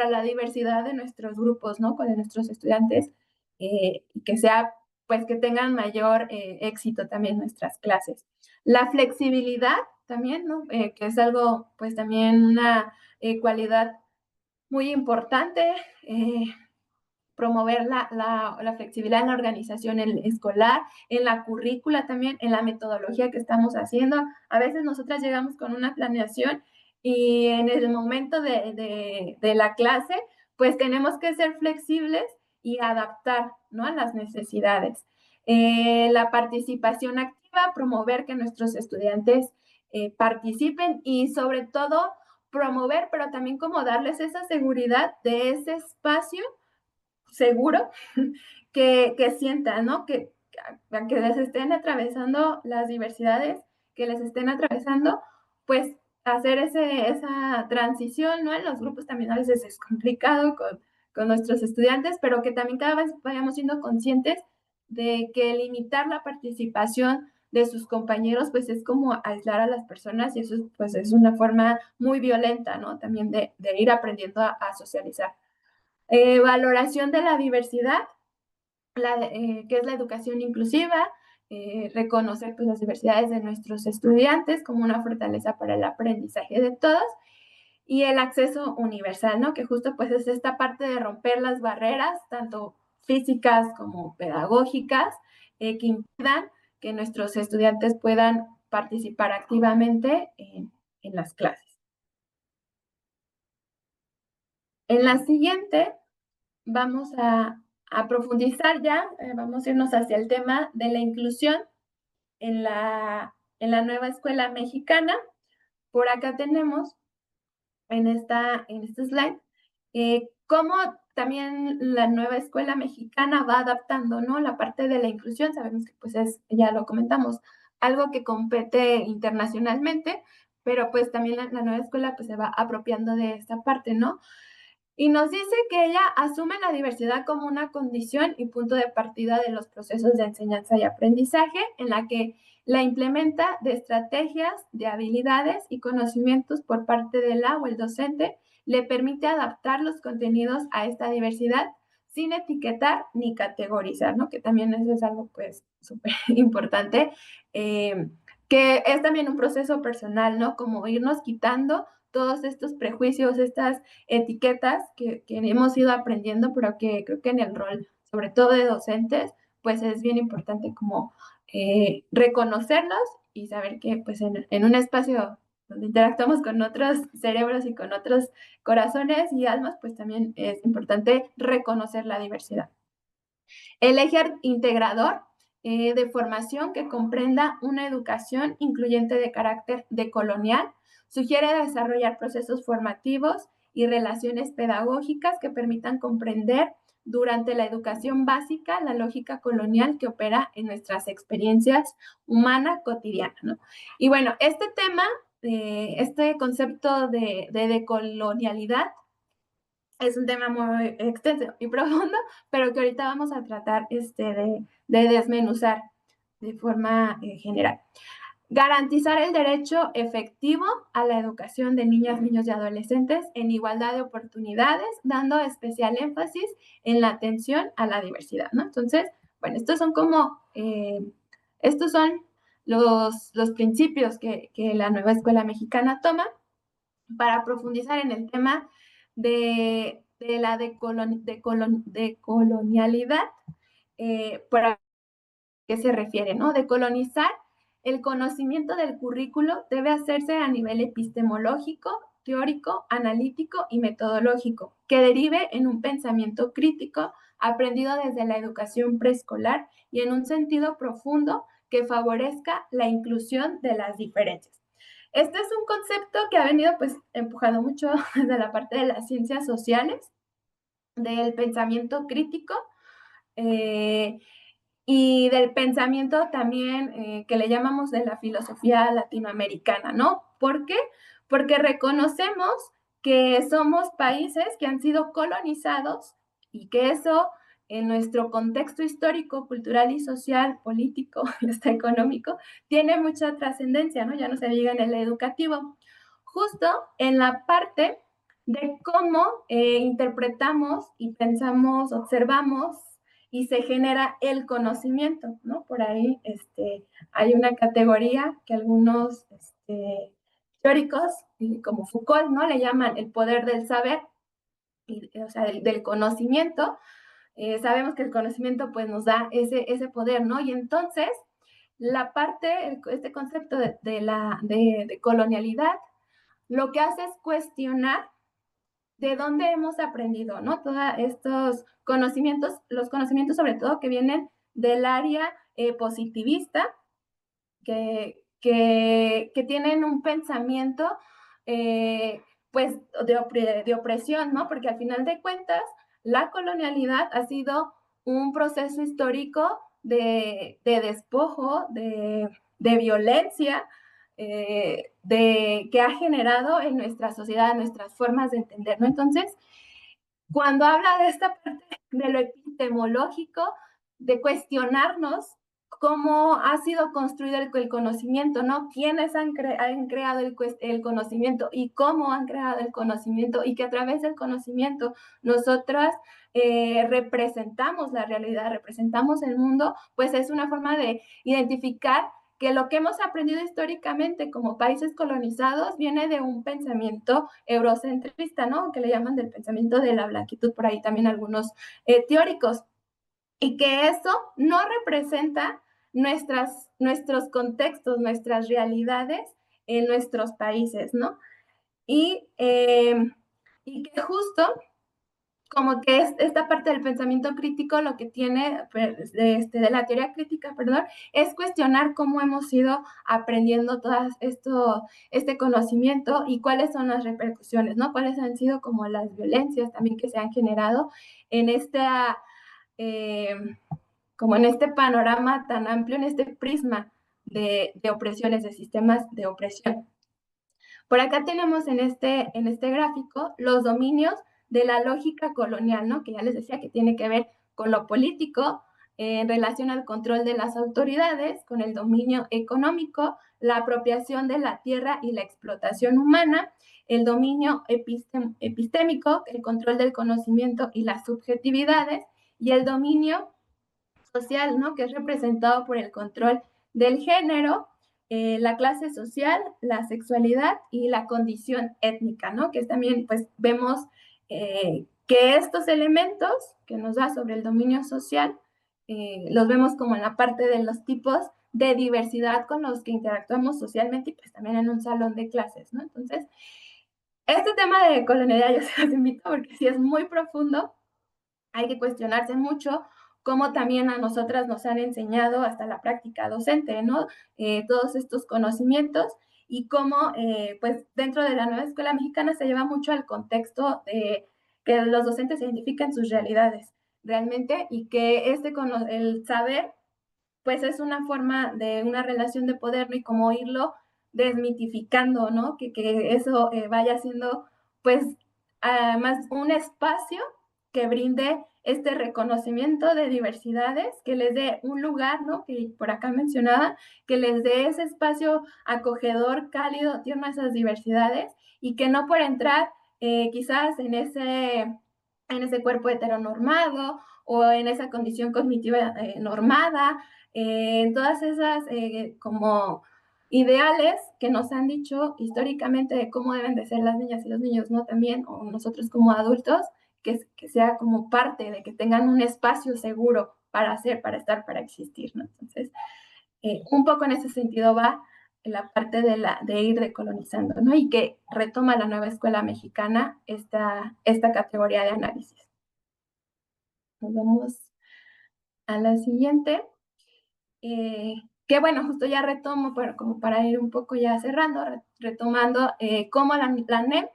la diversidad de nuestros grupos, ¿no? Con nuestros estudiantes, y que sea, pues que tengan mayor éxito también nuestras clases. La flexibilidad también, ¿no? Que es algo, pues también una cualidad muy importante, promover la flexibilidad en la organización escolar, en la currícula también, en la metodología que estamos haciendo. A veces nosotras llegamos con una planeación y en el momento de la clase, pues tenemos que ser flexibles y adaptar, ¿no? A las necesidades. La participación activa, promover que nuestros estudiantes participen y sobre todo promover, pero también como darles esa seguridad de ese espacio seguro que sientan, ¿no? Que les estén atravesando las diversidades, que les estén atravesando, pues hacer esa transición, ¿no? En los grupos también a veces es complicado con nuestros estudiantes, pero que también cada vez vayamos siendo conscientes de que limitar la participación de sus compañeros, pues es como aislar a las personas y eso pues es una forma muy violenta, ¿no? También de ir aprendiendo a socializar. Valoración de la diversidad, que es la educación inclusiva, reconocer pues, las diversidades de nuestros estudiantes como una fortaleza para el aprendizaje de todos, y el acceso universal, ¿no? Que justo pues es esta parte de romper las barreras, tanto físicas como pedagógicas, que impidan que nuestros estudiantes puedan participar activamente en las clases. En la siguiente vamos a profundizar ya, vamos a irnos hacia el tema de la inclusión en la nueva escuela mexicana. Por acá tenemos en este slide cómo también la nueva escuela mexicana va adaptando, ¿no? La parte de la inclusión, sabemos que pues ya lo comentamos, algo que compete internacionalmente, pero pues también la nueva escuela pues se va apropiando de esta parte, ¿no? Y nos dice que ella asume la diversidad como una condición y punto de partida de los procesos de enseñanza y aprendizaje, en la que la implementa de estrategias, de habilidades y conocimientos por parte de la o el docente, le permite adaptar los contenidos a esta diversidad sin etiquetar ni categorizar, ¿no? Que también eso es algo pues súper importante, que es también un proceso personal, ¿no? Como irnos quitando todos estos prejuicios, estas etiquetas que hemos ido aprendiendo, pero que creo que en el rol, sobre todo de docentes, pues es bien importante como reconocerlos y saber que pues en un espacio donde interactuamos con otros cerebros y con otros corazones y almas, pues también es importante reconocer la diversidad. El eje integrador de formación que comprenda una educación incluyente de carácter decolonial sugiere desarrollar procesos formativos y relaciones pedagógicas que permitan comprender durante la educación básica la lógica colonial que opera en nuestras experiencias humanas cotidianas, ¿no? Y bueno, este tema, este concepto de decolonialidad es un tema muy extenso y profundo, pero que ahorita vamos a tratar de desmenuzar de forma general. Garantizar el derecho efectivo a la educación de niñas, niños y adolescentes en igualdad de oportunidades, dando especial énfasis en la atención a la diversidad, ¿no? Entonces, bueno, estos son los principios que la nueva escuela mexicana toma para profundizar en el tema de la decolonialidad, ¿por qué se refiere, no? Decolonizar el conocimiento del currículo debe hacerse a nivel epistemológico, teórico, analítico y metodológico, que derive en un pensamiento crítico aprendido desde la educación preescolar y en un sentido profundo que favorezca la inclusión de las diferencias. Este es un concepto que ha venido pues empujando mucho desde la parte de las ciencias sociales, del pensamiento crítico y del pensamiento también que le llamamos de la filosofía latinoamericana, ¿no? ¿Por qué? Porque reconocemos que somos países que han sido colonizados y que eso en nuestro contexto histórico, cultural y social, político y hasta económico, tiene mucha trascendencia, ¿no? Ya no se diga en el educativo. Justo en la parte de cómo interpretamos y pensamos, observamos y se genera el conocimiento, ¿no? Por ahí hay una categoría que algunos teóricos, como Foucault, ¿no? Le llaman el poder del saber, o sea, del conocimiento. Sabemos que el conocimiento pues nos da ese poder, ¿no? Y entonces la parte, este concepto de colonialidad, lo que hace es cuestionar de dónde hemos aprendido, ¿no? Todos estos conocimientos, los conocimientos sobre todo que vienen del área positivista, que tienen un pensamiento pues de opresión, ¿no? Porque al final de cuentas, la colonialidad ha sido un proceso histórico de despojo, de violencia, que ha generado en nuestra sociedad, nuestras formas de entender, ¿no? Entonces, cuando habla de esta parte de lo epistemológico, de cuestionarnos cómo ha sido construido el conocimiento, ¿no? ¿Quiénes han creado el conocimiento y cómo han creado el conocimiento? Y que a través del conocimiento nosotras representamos la realidad, representamos el mundo, pues es una forma de identificar que lo que hemos aprendido históricamente como países colonizados viene de un pensamiento eurocentrista, ¿no? Que le llaman del pensamiento de la blanquitud, por ahí también algunos teóricos. Y que eso no representa nuestros contextos, nuestras realidades en nuestros países, ¿no? Y que justo como que es esta parte del pensamiento crítico lo que tiene de la teoría crítica, perdón, es cuestionar cómo hemos ido aprendiendo todo este conocimiento y cuáles son las repercusiones, ¿no? Cuáles han sido como las violencias también que se han generado en eh, como en este panorama tan amplio, en este prisma de opresiones, de sistemas de opresión. Por acá tenemos en este gráfico los dominios de la lógica colonial, ¿no? Que ya les decía que tiene que ver con lo político, en relación al control de las autoridades, con el dominio económico, la apropiación de la tierra y la explotación humana, el dominio epistémico, el control del conocimiento y las subjetividades, y el dominio social, ¿no? Que es representado por el control del género, la clase social, la sexualidad y la condición étnica, ¿no? Que también, pues, vemos que estos elementos que nos da sobre el dominio social, los vemos como en la parte de los tipos de diversidad con los que interactuamos socialmente y pues también en un salón de clases, ¿no? Entonces, este tema de colonialidad yo se los invito porque sí es muy profundo, hay que cuestionarse mucho cómo también a nosotras nos han enseñado hasta la práctica docente, ¿no? Todos estos conocimientos y cómo, pues, dentro de la nueva escuela mexicana se lleva mucho al contexto de que los docentes identifiquen sus realidades realmente y que el saber pues es una forma de una relación de poder, ¿no? Y como irlo desmitificando, ¿no? Que eso vaya siendo, pues, más un espacio que brinde este reconocimiento de diversidades, que les dé un lugar, ¿no? Que por acá mencionaba, que les dé ese espacio acogedor, cálido, tierno a esas diversidades y que no por entrar quizás en ese cuerpo heteronormado o en esa condición cognitiva normada, todas esas como ideales que nos han dicho históricamente de cómo deben de ser las niñas y los niños, ¿no? También, o nosotros como adultos, que sea como parte de que tengan un espacio seguro para hacer, para estar, para existir, ¿no? Entonces, un poco en ese sentido va la parte de ir decolonizando, ¿no? Y que retoma la nueva escuela mexicana esta categoría de análisis. Nos vamos a la siguiente. Que bueno, justo ya retomo, pero como para ir un poco ya cerrando, retomando cómo la NEP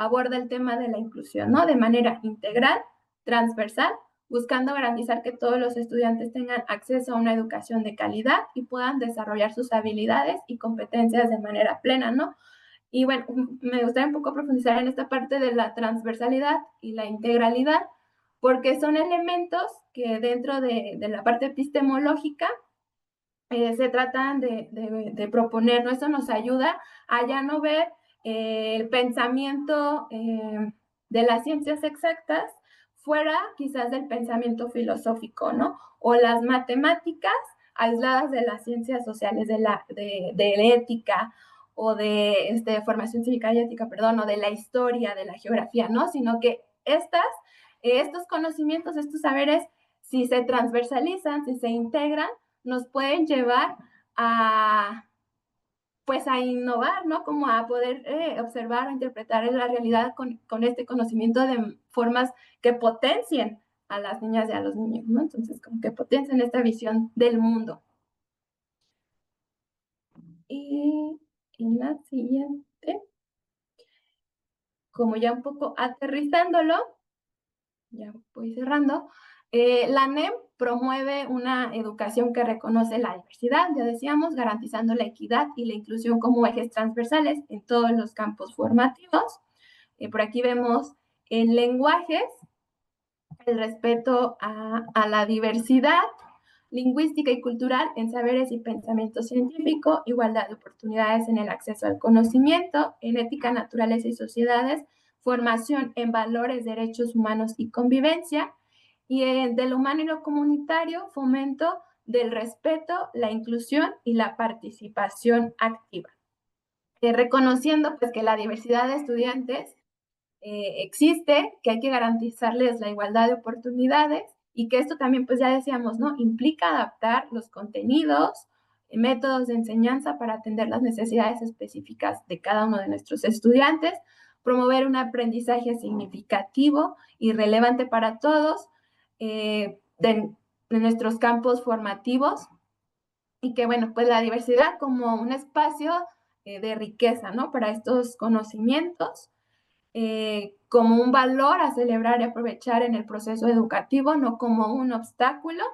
aborda el tema de la inclusión, ¿no? De manera integral, transversal, buscando garantizar que todos los estudiantes tengan acceso a una educación de calidad y puedan desarrollar sus habilidades y competencias de manera plena, ¿no? Y bueno, me gustaría un poco profundizar en esta parte de la transversalidad y la integralidad, porque son elementos que dentro de la parte epistemológica se tratan de proponer, ¿no? Eso nos ayuda a ya no ver el pensamiento de las ciencias exactas fuera quizás del pensamiento filosófico, ¿no? O las matemáticas aisladas de las ciencias sociales, de la ética o de formación cívica y ética, perdón, o de la historia, de la geografía, ¿no? Sino que estos conocimientos, estos saberes, si se transversalizan, si se integran, nos pueden llevar a, pues a innovar, ¿no? Como a poder observar o interpretar la realidad con este conocimiento de formas que potencien a las niñas y a los niños, ¿no? Entonces, como que potencien esta visión del mundo. Y en la siguiente, como ya un poco aterrizándolo, ya voy cerrando, la NEM promueve una educación que reconoce la diversidad, ya decíamos, garantizando la equidad y la inclusión como ejes transversales en todos los campos formativos. Por aquí vemos en lenguajes el respeto a la diversidad, lingüística y cultural en saberes y pensamiento científico, igualdad de oportunidades en el acceso al conocimiento, en ética, naturaleza y sociedades, formación en valores, derechos humanos y convivencia, y de lo humano y lo comunitario, fomento del respeto, la inclusión y la participación activa. Reconociendo pues que la diversidad de estudiantes existe, que hay que garantizarles la igualdad de oportunidades y que esto también, pues ya decíamos, ¿no? Implica adaptar los contenidos, métodos de enseñanza para atender las necesidades específicas de cada uno de nuestros estudiantes, promover un aprendizaje significativo y relevante para todos de nuestros campos formativos y que, bueno, pues la diversidad como un espacio de riqueza, ¿no? Para estos conocimientos como un valor a celebrar y aprovechar en el proceso educativo, no como un obstáculo,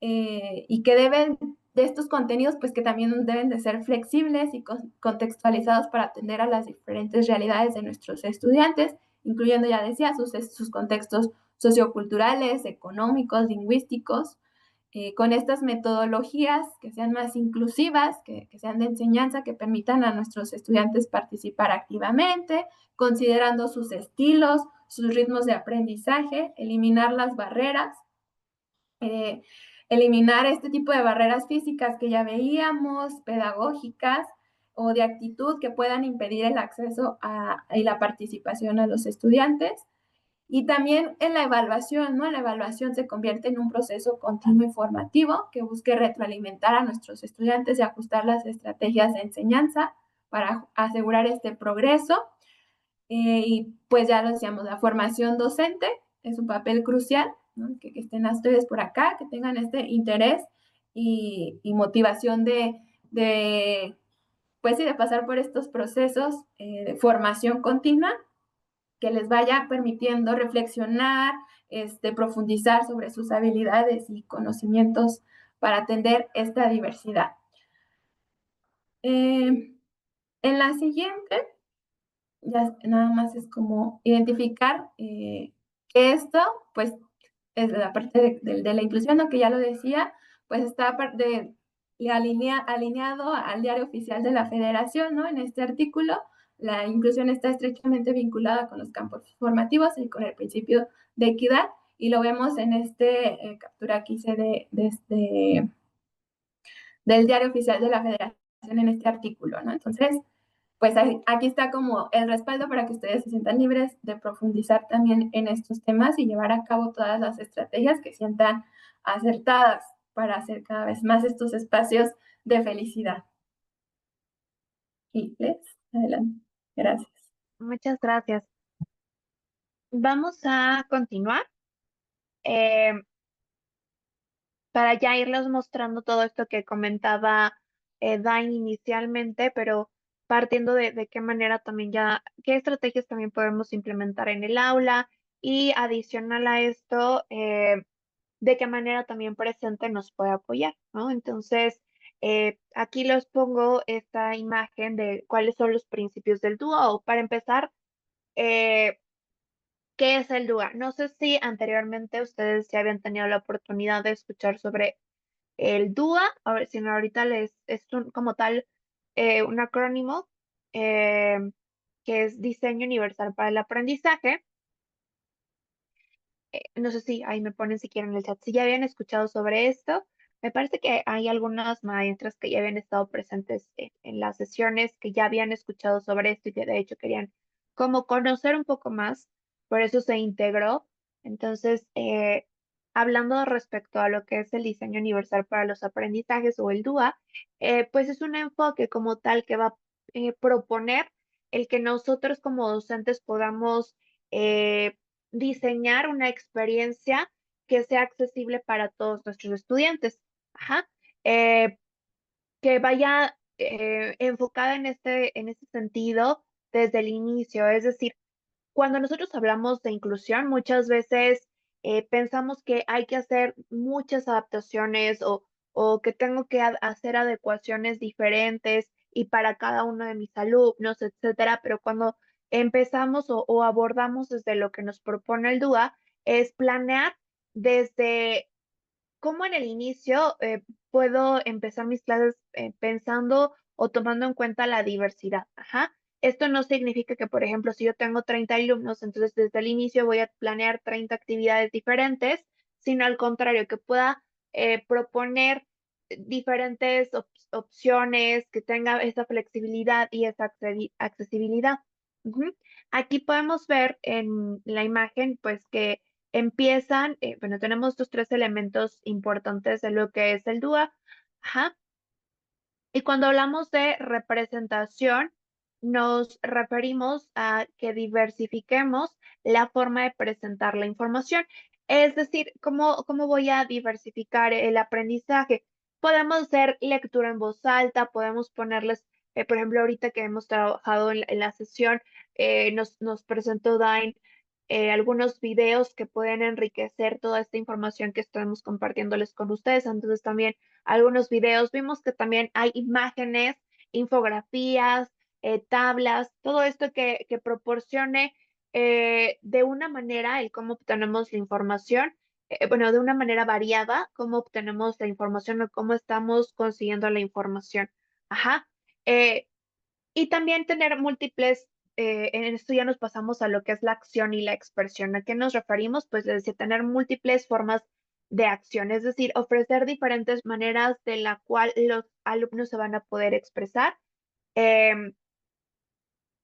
y que deben de estos contenidos, pues que también deben de ser flexibles y contextualizados para atender a las diferentes realidades de nuestros estudiantes, incluyendo, ya decía, sus contextos socioculturales, económicos, lingüísticos, con estas metodologías que sean más inclusivas, que sean de enseñanza, que permitan a nuestros estudiantes participar activamente, considerando sus estilos, sus ritmos de aprendizaje, eliminar las barreras, eh, eliminar este tipo de barreras físicas que ya veíamos, pedagógicas o de actitud que puedan impedir el acceso y la participación a los estudiantes. Y también en la evaluación, ¿no? La evaluación se convierte en un proceso continuo y formativo que busque retroalimentar a nuestros estudiantes y ajustar las estrategias de enseñanza para asegurar este progreso. Y pues ya lo decíamos, la formación docente es un papel crucial, ¿no? Que estén ustedes por acá, que tengan este interés y motivación pues sí, de pasar por estos procesos de formación continua que les vaya permitiendo reflexionar, profundizar sobre sus habilidades y conocimientos para atender esta diversidad. En la siguiente, ya nada más es como identificar que esto, pues, es la parte de la inclusión, ¿no? Que ya lo decía, pues está alineado al diario oficial de la Federación, ¿no? En este artículo, la inclusión está estrechamente vinculada con los campos formativos y con el principio de equidad, y lo vemos en captura que hice del diario oficial de la Federación en este artículo, ¿no? Entonces, pues aquí está como el respaldo para que ustedes se sientan libres de profundizar también en estos temas y llevar a cabo todas las estrategias que sientan acertadas para hacer cada vez más estos espacios de felicidad. Y les adelante. Gracias. Muchas gracias. Vamos a continuar eh, para ya irles mostrando todo esto que comentaba Dain inicialmente, pero partiendo de qué manera también ya, qué estrategias también podemos implementar en el aula y adicional a esto, de qué manera también presente nos puede apoyar, ¿no? Entonces, aquí les pongo esta imagen de cuáles son los principios del dúo. Para empezar, ¿qué es el DUA? No sé si anteriormente ustedes ya habían tenido la oportunidad de escuchar sobre el DUA, a ver si no, ahorita es como tal un acrónimo eh, que es Diseño Universal para el Aprendizaje. No sé si ahí me ponen si quieren en el chat, si ya habían escuchado sobre esto. Me parece que hay algunas maestras que ya habían estado presentes en las sesiones, que ya habían escuchado sobre esto y que de hecho querían como conocer un poco más, por eso se integró. Entonces, hablando respecto a lo que es el diseño universal para los aprendizajes o el DUA, pues es un enfoque como tal que va a proponer el que nosotros como docentes podamos diseñar una experiencia que sea accesible para todos nuestros estudiantes. Ajá. Que vaya enfocada en este sentido desde el inicio. Es decir, cuando nosotros hablamos de inclusión, muchas veces pensamos que hay que hacer muchas adaptaciones o que tengo que hacer adecuaciones diferentes y para cada uno de mis alumnos, etcétera. Pero cuando empezamos o abordamos desde lo que nos propone el DUA, es planear desde cómo en el inicio puedo empezar mis clases pensando o tomando en cuenta la diversidad. Ajá. Esto no significa que, por ejemplo, si yo tengo 30 alumnos, entonces desde el inicio voy a planear 30 actividades diferentes, sino al contrario, que pueda proponer diferentes opciones, que tenga esa flexibilidad y esa accesibilidad. Ujú. Aquí podemos ver en la imagen, pues que empiezan, bueno, tenemos estos tres elementos importantes de lo que es el DUA. Ajá. Y cuando hablamos de representación, nos referimos a que diversifiquemos la forma de presentar la información. Es decir, ¿cómo voy a diversificar el aprendizaje? Podemos hacer lectura en voz alta, podemos ponerles, por ejemplo, ahorita que hemos trabajado en la sesión, nos presentó Dain algunos videos que pueden enriquecer toda esta información que estamos compartiéndoles con ustedes. Entonces también algunos videos, vimos que también hay imágenes, infografías, tablas, todo esto que proporcione de una manera el cómo obtenemos la información, bueno, de una manera variada, cómo obtenemos la información o cómo estamos consiguiendo la información. Ajá. Eh, y también tener múltiples, en esto ya nos pasamos a lo que es la acción y la expresión. ¿A qué nos referimos? Pues es decir, tener múltiples formas de acción, es decir, ofrecer diferentes maneras de la cual los alumnos se van a poder expresar, em,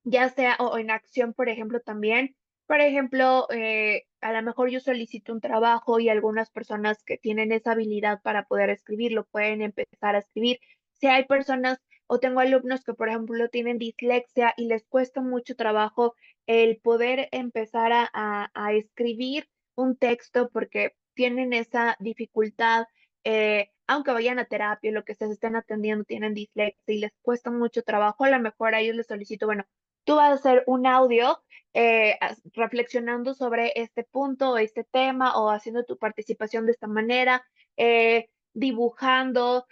ya sea o en acción, por ejemplo, también. Por ejemplo, a lo mejor yo solicito un trabajo y algunas personas que tienen esa habilidad para poder escribirlo pueden empezar a escribir. Si hay personas o tengo alumnos que, por ejemplo, tienen dislexia y les cuesta mucho trabajo el poder empezar a escribir un texto porque tienen esa dificultad, aunque vayan a terapia, lo que se estén atendiendo, tienen dislexia y les cuesta mucho trabajo, a lo mejor a ellos les solicito, bueno, tú vas a hacer un audio reflexionando sobre este punto o este tema o haciendo tu participación de esta manera, dibujando,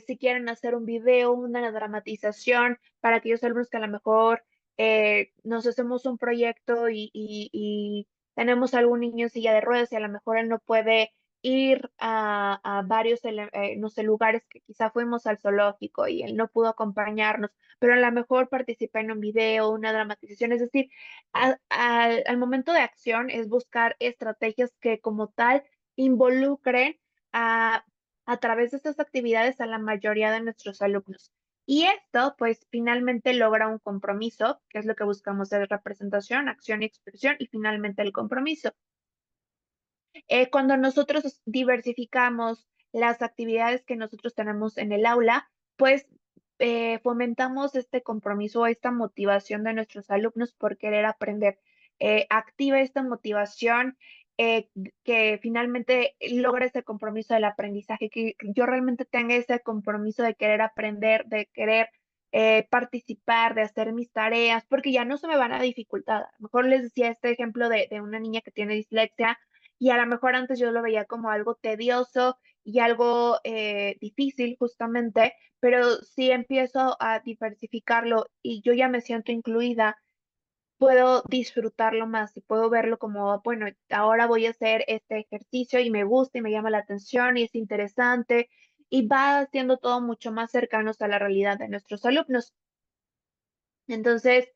si quieren hacer un video, una dramatización para aquellos alumnos que a lo mejor nos hacemos un proyecto y tenemos algún niño en silla de ruedas y a lo mejor él no puede ir a varios, no sé, lugares que quizá fuimos al zoológico y él no pudo acompañarnos, pero a lo mejor participa en un video, una dramatización, es decir, al momento de acción es buscar estrategias que como tal involucren a, a través de estas actividades a la mayoría de nuestros alumnos. Y esto, pues, finalmente logra un compromiso, que es lo que buscamos de representación, acción y expresión, y finalmente el compromiso. Cuando nosotros diversificamos las actividades que nosotros tenemos en el aula, pues fomentamos este compromiso, esta motivación de nuestros alumnos por querer aprender. Activa esta motivación que finalmente logra ese compromiso del aprendizaje, que yo realmente tenga ese compromiso de querer aprender, de querer participar, de hacer mis tareas, porque ya no se me van a dificultar. A lo mejor les decía este ejemplo de una niña que tiene dislexia y a lo mejor antes yo lo veía como algo tedioso y algo difícil justamente, pero si empiezo a diversificarlo y yo ya me siento incluida, puedo disfrutarlo más y puedo verlo como, bueno, ahora voy a hacer este ejercicio y me gusta y me llama la atención y es interesante y va haciendo todo mucho más cercanos a la realidad de nuestros alumnos. Entonces,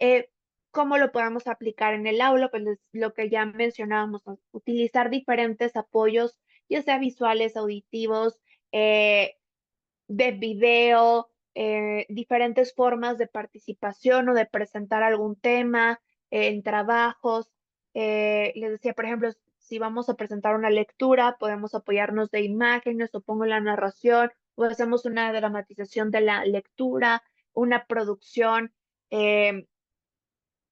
eh, ¿cómo lo podemos aplicar en el aula? Pues lo que ya mencionábamos, ¿no? Utilizar diferentes apoyos, ya sea visuales, auditivos, de video, diferentes formas de participación o de presentar algún tema en trabajos. Les decía, por ejemplo, si vamos a presentar una lectura, podemos apoyarnos de imágenes o pongo la narración o hacemos una dramatización de la lectura, una producción. eh,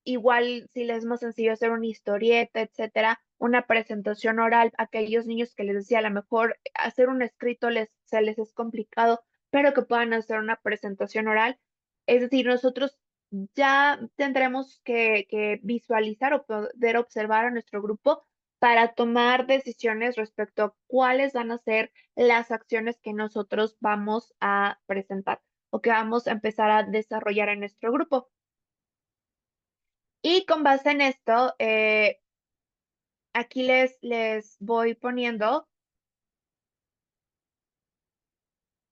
Igual si les es más sencillo hacer una historieta, etcétera, una presentación oral, a aquellos niños que les decía, a lo mejor hacer un escrito se les es complicado, pero que puedan hacer una presentación oral. Es decir, nosotros ya tendremos que visualizar o poder observar a nuestro grupo para tomar decisiones respecto a cuáles van a ser las acciones que nosotros vamos a presentar o que vamos a empezar a desarrollar en nuestro grupo. Y con base en esto, aquí les voy poniendo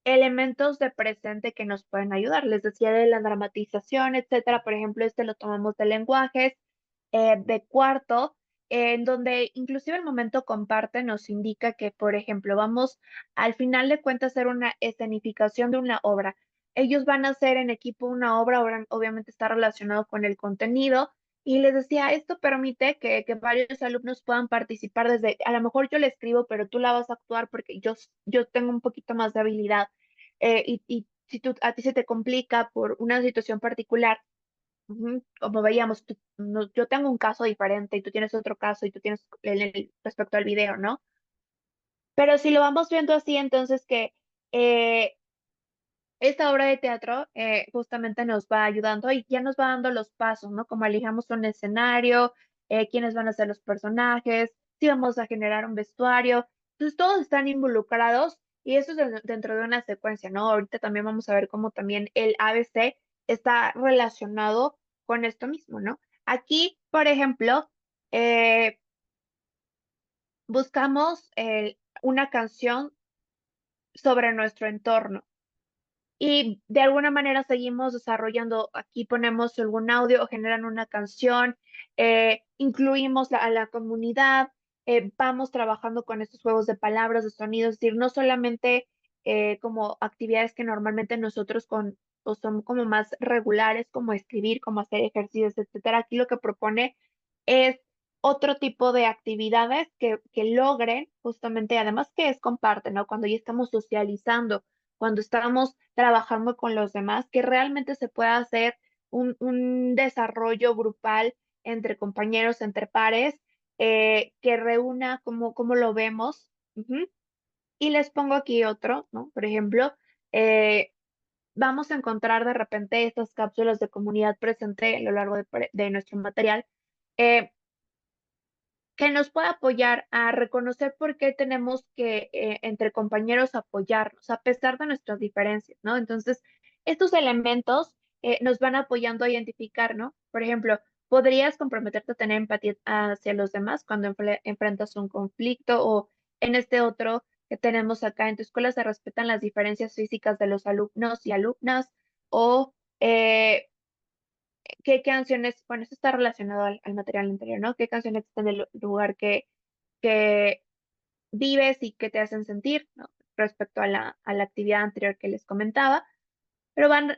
elementos de presente que nos pueden ayudar. Les decía de la dramatización, etcétera. Por ejemplo, este lo tomamos de lenguajes, de cuarto, en donde inclusive el momento comparte nos indica que, por ejemplo, vamos al final de cuentas a hacer una escenificación de una obra. Ellos van a hacer en equipo una obra, obviamente está relacionado con el contenido, y les decía, esto permite que varios alumnos puedan participar desde, a lo mejor yo le escribo, pero tú la vas a actuar porque yo tengo un poquito más de habilidad. Y si a ti se te complica por una situación particular, como veíamos, yo tengo un caso diferente y tú tienes otro caso y tú tienes respecto al video, ¿no? Pero si lo vamos viendo así, entonces que eh, esta obra de teatro justamente nos va ayudando y ya nos va dando los pasos, ¿no? Como elijamos un escenario, quiénes van a ser los personajes, si vamos a generar un vestuario. Entonces todos están involucrados y eso es dentro de una secuencia, ¿no? Ahorita también vamos a ver cómo también el ABC está relacionado con esto mismo, ¿no? Aquí, por ejemplo, eh, buscamos una canción sobre nuestro entorno. Y de alguna manera seguimos desarrollando, aquí ponemos algún audio o generan una canción, incluimos a la comunidad, vamos trabajando con estos juegos de palabras, de sonidos, es decir, no solamente como actividades que normalmente nosotros o son como más regulares, como escribir, como hacer ejercicios, etcétera. Aquí lo que propone es otro tipo de actividades que logren justamente, además que es comparte, ¿no? Cuando ya estamos socializando, cuando estamos trabajando con los demás, que realmente se pueda hacer un desarrollo grupal entre compañeros, entre pares, que reúna como lo vemos. Ujú. Y les pongo aquí otro, ¿no? Por ejemplo, eh, vamos a encontrar de repente estas cápsulas de comunidad presente a lo largo de nuestro material. eh, que nos pueda apoyar a reconocer por qué tenemos que, entre compañeros, apoyarnos, a pesar de nuestras diferencias, ¿no? Entonces, estos elementos nos van apoyando a identificar, ¿no? Por ejemplo, podrías comprometerte a tener empatía hacia los demás cuando enfrentas un conflicto o en este otro que tenemos acá, en tu escuela se respetan las diferencias físicas de los alumnos y alumnas o qué canciones, bueno, esto está relacionado al material anterior, ¿no? ¿Qué canciones están en el lugar que vives y que te hacen sentir, ¿no? Respecto a la actividad anterior que les comentaba, pero van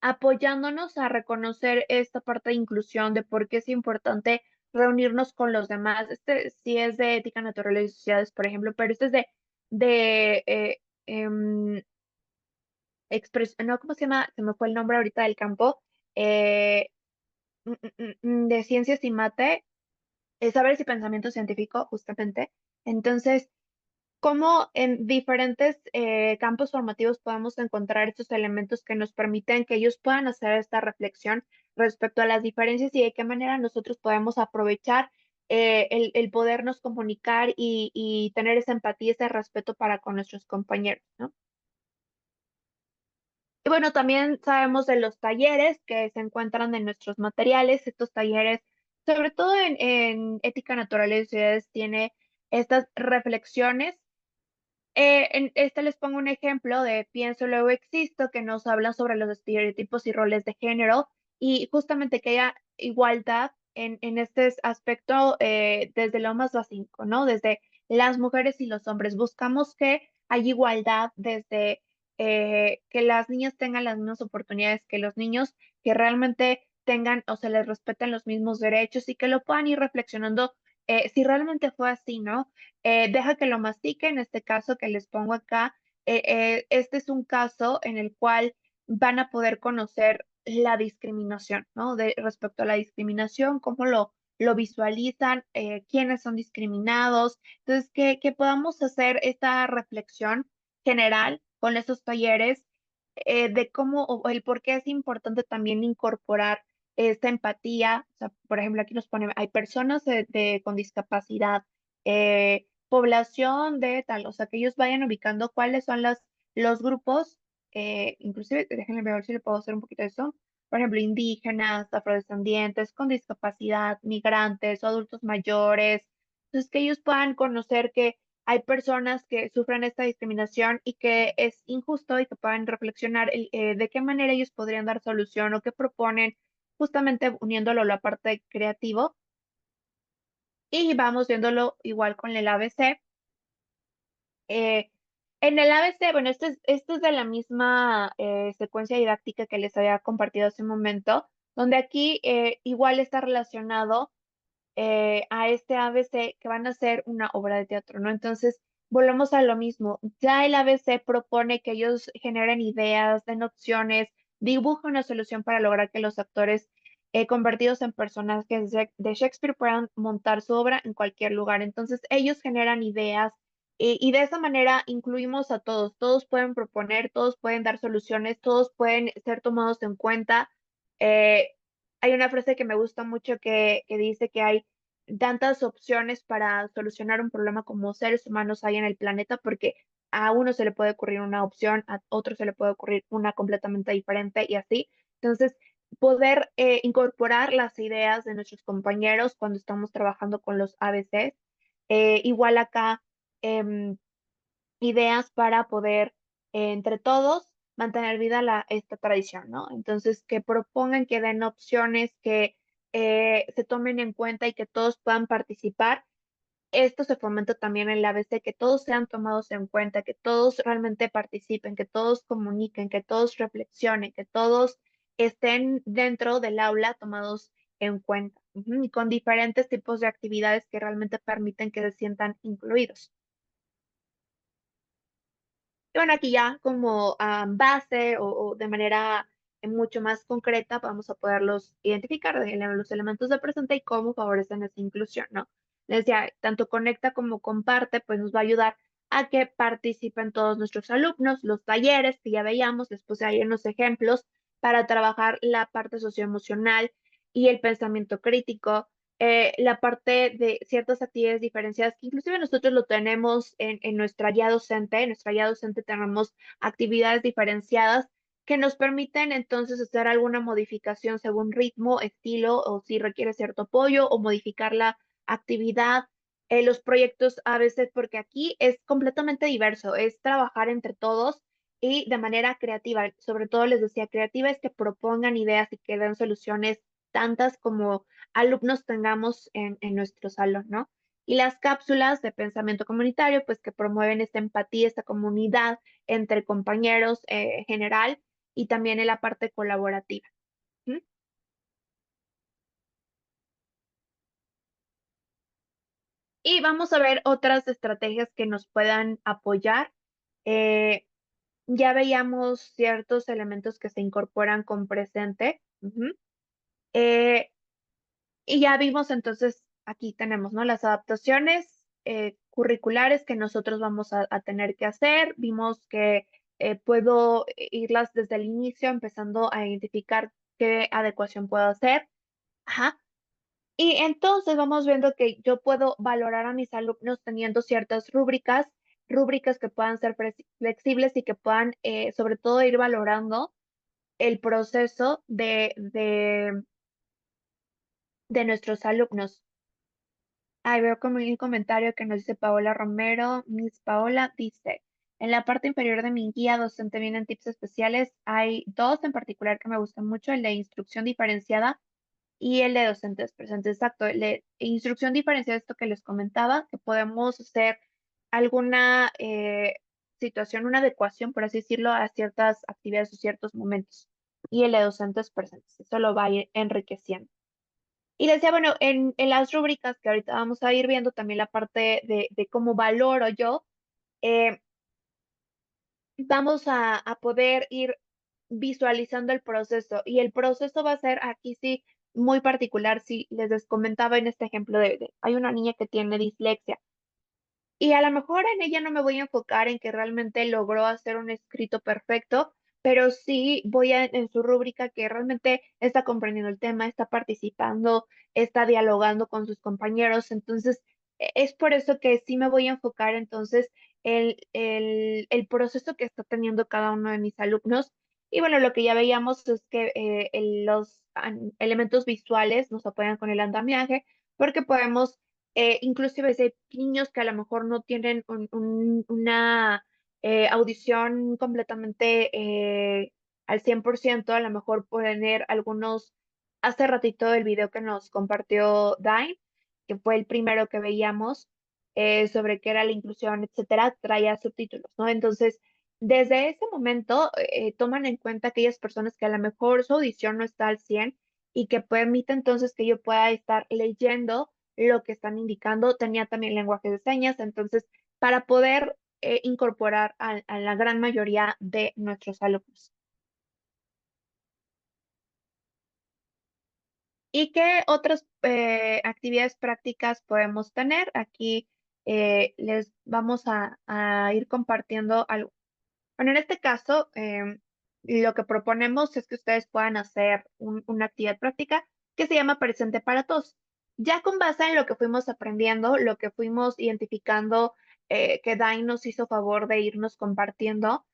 apoyándonos a reconocer esta parte de inclusión, de por qué es importante reunirnos con los demás. Este sí es de ética, naturaleza y sociedades, por ejemplo, pero este es de no, ¿cómo se llama? Se me fue el nombre ahorita del campo. eh, de ciencias y mate, saberes y pensamiento científico, justamente. Entonces, cómo en diferentes campos formativos podemos encontrar estos elementos que nos permiten que ellos puedan hacer esta reflexión respecto a las diferencias y de qué manera nosotros podemos aprovechar el podernos comunicar y tener esa empatía, ese respeto para con nuestros compañeros, ¿no? Y bueno, también sabemos de los talleres que se encuentran en nuestros materiales. Estos talleres, sobre todo en ética, naturaleza y sociedades, tiene estas reflexiones. En este les pongo un ejemplo de Pienso, luego existo, que nos habla sobre los estereotipos y roles de género y justamente que haya igualdad en este aspecto desde lo más básico, ¿no? Desde las mujeres y los hombres. Buscamos que haya igualdad desde que las niñas tengan las mismas oportunidades que los niños, que realmente tengan o se les respeten los mismos derechos y que lo puedan ir reflexionando si realmente fue así, ¿no? Deja que lo mastique, en este caso que les pongo acá, este es un caso en el cual van a poder conocer la discriminación, ¿no? Respecto a la discriminación, cómo lo visualizan, quiénes son discriminados. Entonces, que podamos hacer esta reflexión general con estos talleres de cómo o el por qué es importante también incorporar esta empatía. O sea, por ejemplo, aquí nos pone, hay personas con discapacidad, población de tal, o sea, que ellos vayan ubicando cuáles son los grupos, inclusive, déjenme ver si le puedo hacer un poquito de eso. Por ejemplo, indígenas, afrodescendientes, con discapacidad, migrantes o adultos mayores. Entonces, que ellos puedan conocer que hay personas que sufren esta discriminación y que es injusto y que puedan reflexionar de qué manera ellos podrían dar solución o qué proponen, justamente uniéndolo a la parte creativo. Y vamos viéndolo igual con el ABC. Eh, en el ABC, bueno, esto es de la misma secuencia didáctica que les había compartido hace un momento, donde aquí igual está relacionado a este ABC que van a ser una obra de teatro, ¿no? Entonces, volvemos a lo mismo. Ya el ABC propone que ellos generen ideas, den opciones, dibujen una solución para lograr que los actores convertidos en personajes de Shakespeare puedan montar su obra en cualquier lugar. Entonces, ellos generan ideas y de esa manera incluimos a todos. Todos pueden proponer, todos pueden dar soluciones, todos pueden ser tomados en cuenta. Eh, Hay una frase que me gusta mucho que dice que hay tantas opciones para solucionar un problema como seres humanos hay en el planeta, porque a uno se le puede ocurrir una opción, a otro se le puede ocurrir una completamente diferente y así. Entonces, poder incorporar las ideas de nuestros compañeros cuando estamos trabajando con los ABCs. Igual acá, em, ideas para poder, entre todos, mantener viva esta tradición, ¿no? Entonces, que propongan, que den opciones, que se tomen en cuenta y que todos puedan participar. Esto se fomenta también en la ABC, que todos sean tomados en cuenta, que todos realmente participen, que todos comuniquen, que todos reflexionen, que todos estén dentro del aula tomados en cuenta, y con diferentes tipos de actividades que realmente permiten que se sientan incluidos. Y bueno, aquí ya como base o de manera mucho más concreta vamos a poderlos identificar de los elementos de presente y cómo favorecen esa inclusión, ¿no? Les decía, tanto conecta como comparte, pues nos va a ayudar a que participen todos nuestros alumnos, los talleres que ya veíamos, les puse ahí unos ejemplos para trabajar la parte socioemocional y el pensamiento crítico, la parte de ciertas actividades diferenciadas, que inclusive nosotros lo tenemos en nuestra guía docente. En nuestra guía docente tenemos actividades diferenciadas que nos permiten entonces hacer alguna modificación según ritmo, estilo o si requiere cierto apoyo o modificar la actividad. Los proyectos a veces, porque aquí es completamente diverso, es trabajar entre todos y de manera creativa. Sobre todo les decía, creativa es que propongan ideas y que den soluciones tantas como alumnos tengamos en nuestro salón, ¿no? Y las cápsulas de pensamiento comunitario, pues que promueven esta empatía, esta comunidad entre compañeros en general y también en la parte colaborativa. ¿Mm? Y vamos a ver otras estrategias que nos puedan apoyar. Eh, ya veíamos ciertos elementos que se incorporan con presente. Eh, Y ya vimos entonces, aquí tenemos, ¿no? Las adaptaciones curriculares que nosotros vamos a tener que hacer. Vimos que puedo irlas desde el inicio, empezando a identificar qué adecuación puedo hacer. Ajá. Y entonces vamos viendo que yo puedo valorar a mis alumnos teniendo ciertas rúbricas que puedan ser flexibles y que puedan, sobre todo, ir valorando el proceso de nuestros alumnos. Ahí veo como un comentario que nos dice Paola Romero. Miss Paola dice, en la parte inferior de mi guía docente vienen tips especiales. Hay dos en particular que me gustan mucho, el de instrucción diferenciada y el de docentes presentes. Exacto, el de instrucción diferenciada, esto que les comentaba, que podemos hacer alguna situación, una adecuación, por así decirlo, a ciertas actividades o ciertos momentos. Y el de docentes presentes, eso lo va a ir enriqueciendo. Y les decía, bueno, en las rúbricas que ahorita vamos a ir viendo también la parte de cómo valoro yo, eh, vamos a poder ir visualizando el proceso. Y el proceso va a ser aquí sí muy particular. Si les comentaba en este ejemplo hay una niña que tiene dislexia. Y a lo mejor en ella no me voy a enfocar en que realmente logró hacer un escrito perfecto, pero sí voy en su rúbrica que realmente está comprendiendo el tema, está participando, está dialogando con sus compañeros. Entonces, es por eso que sí me voy a enfocar entonces el proceso que está teniendo cada uno de mis alumnos. Y bueno, lo que ya veíamos es que los elementos visuales nos apoyan con el andamiaje, porque podemos inclusive si hay niños que a lo mejor no tienen una audición completamente al 100%, a lo mejor pueden ir algunos, hace ratito el video que nos compartió Dine, que fue el primero que veíamos, sobre qué era la inclusión, etcétera, traía subtítulos, ¿no? Entonces, desde ese momento, toman en cuenta aquellas personas que a lo mejor su audición no está al 100 y que permite entonces que yo pueda estar leyendo lo que están indicando. Tenía también lenguaje de señas, entonces, para poder incorporar a la gran mayoría de nuestros alumnos. ¿Y qué otras actividades prácticas podemos tener? Aquí les vamos a ir compartiendo algo. Bueno, en este caso, lo que proponemos es que ustedes puedan hacer una actividad práctica que se llama Presente para Todos. Ya con base en lo que fuimos aprendiendo, lo que fuimos identificando, que Dai nos hizo favor de irnos compartiendo,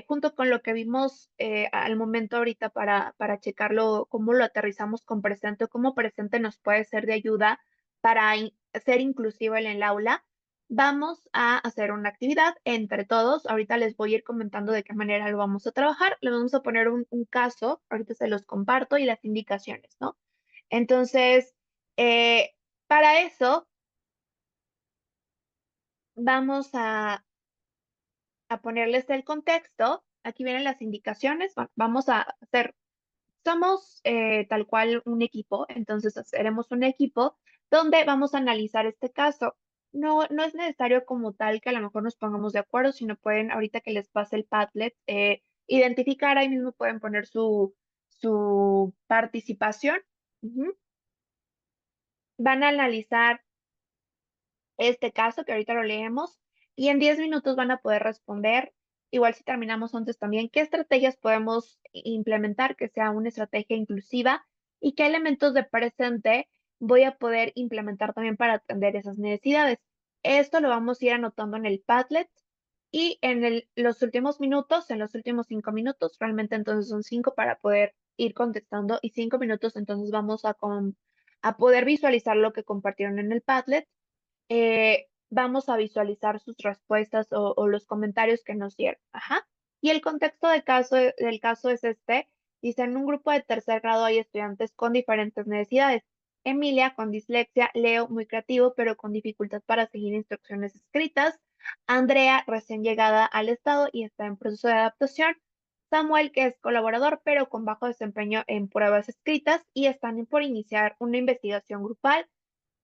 junto con lo que vimos al momento ahorita para checarlo, cómo lo aterrizamos con presente o cómo presente nos puede ser de ayuda para ser inclusivo en el aula. Vamos a hacer una actividad entre todos. Ahorita les voy a ir comentando de qué manera lo vamos a trabajar. Les vamos a poner un caso, ahorita se los comparto y las indicaciones, ¿no? Entonces, eh, para eso vamos a ponerles el contexto. Aquí vienen las indicaciones. Vamos a hacer, somos tal cual un equipo, entonces haremos un equipo donde vamos a analizar este caso. No es necesario como tal que a lo mejor nos pongamos de acuerdo, sino pueden, ahorita que les pase el Padlet, identificar, ahí mismo pueden poner su participación. Ujú. Van a analizar este caso, que ahorita lo leemos, y en 10 minutos van a poder responder, igual si terminamos antes también, qué estrategias podemos implementar que sea una estrategia inclusiva y qué elementos de presente voy a poder implementar también para atender esas necesidades. Esto lo vamos a ir anotando en el Padlet y en los últimos minutos, en los últimos 5 minutos, realmente entonces son 5 para poder ir contestando y 5 minutos entonces vamos a poder visualizar lo que compartieron en el Padlet. Vamos a visualizar sus respuestas o los comentarios que nos dieron. Ajá. Y el contexto del caso es este. Dice, en un grupo de tercer grado hay estudiantes con diferentes necesidades. Emilia con dislexia, Leo muy creativo, pero con dificultad para seguir instrucciones escritas. Andrea recién llegada al estado y está en proceso de adaptación. Samuel, que es colaborador, pero con bajo desempeño en pruebas escritas y están por iniciar una investigación grupal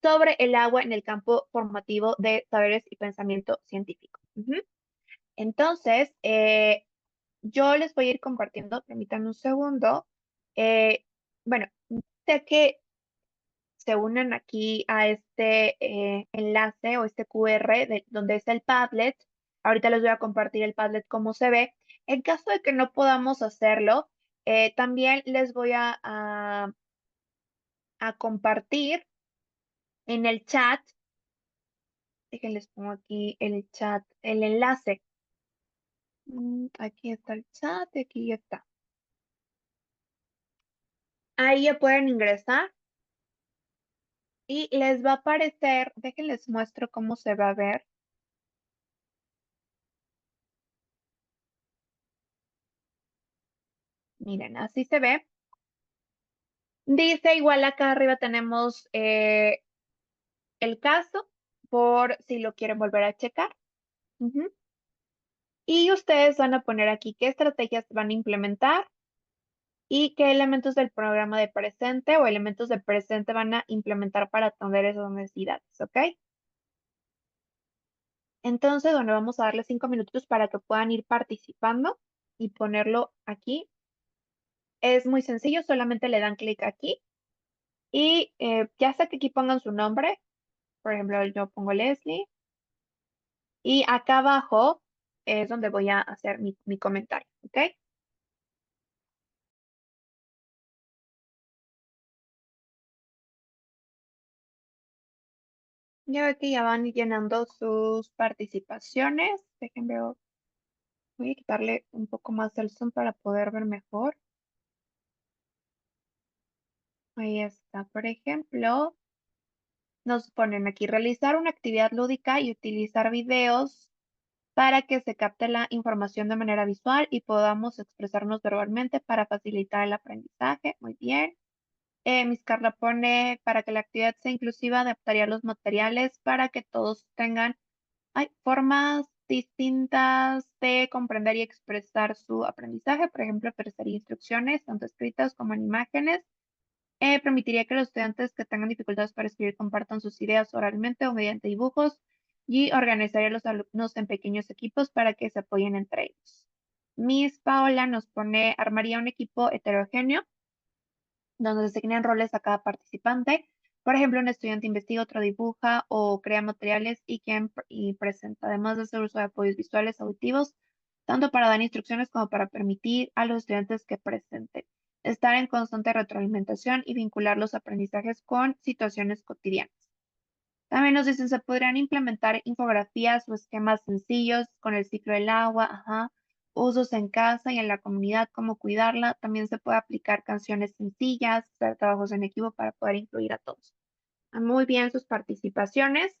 sobre el agua en el campo formativo de saberes y pensamiento científico. Ujú. Entonces, yo les voy a ir compartiendo, permítanme un segundo. Eh, bueno, sé que se unen aquí a este enlace o este QR donde está el Padlet. Ahorita les voy a compartir el Padlet cómo se ve. En caso de que no podamos hacerlo, también les voy a compartir en el chat. Déjenles pongo aquí el chat, el enlace. Aquí está el chat, aquí ya está. Ahí ya pueden ingresar y les va a aparecer, déjenles muestro cómo se va a ver. Miren, así se ve. Dice igual acá arriba tenemos el caso por si lo quieren volver a checar. Ujú. Y ustedes van a poner aquí qué estrategias van a implementar y qué elementos del programa de presente o elementos de presente van a implementar para atender esas necesidades, ¿ok? Entonces, bueno, vamos a darle 5 minutitos para que puedan ir participando y ponerlo aquí. Es muy sencillo, solamente le dan clic aquí y ya sea que aquí pongan su nombre, por ejemplo, yo pongo Leslie y acá abajo es donde voy a hacer mi comentario, ¿ok? Ya veo que ya van llenando sus participaciones. Déjenme ver, voy a quitarle un poco más el zoom para poder ver mejor. Ahí está, por ejemplo. Nos ponen aquí realizar una actividad lúdica y utilizar videos para que se capte la información de manera visual y podamos expresarnos verbalmente para facilitar el aprendizaje. Muy bien. Miss Carla pone, para que la actividad sea inclusiva, adaptaría los materiales para que todos tengan formas distintas de comprender y expresar su aprendizaje. Por ejemplo, ofrecería instrucciones, tanto escritas como en imágenes. Permitiría que los estudiantes que tengan dificultades para escribir compartan sus ideas oralmente o mediante dibujos y organizaría a los alumnos en pequeños equipos para que se apoyen entre ellos. Miss Paola nos pone, armaría un equipo heterogéneo donde se asignan roles a cada participante. Por ejemplo, un estudiante investiga, otro dibuja o crea materiales y presenta, además de hacer uso de apoyos visuales, auditivos, tanto para dar instrucciones como para permitir a los estudiantes que presenten. Estar en constante retroalimentación y vincular los aprendizajes con situaciones cotidianas. También nos dicen, se podrían implementar infografías o esquemas sencillos con el ciclo del agua, usos en casa y en la comunidad, cómo cuidarla. También se puede aplicar canciones sencillas, hacer trabajos en equipo para poder incluir a todos. Muy bien sus participaciones.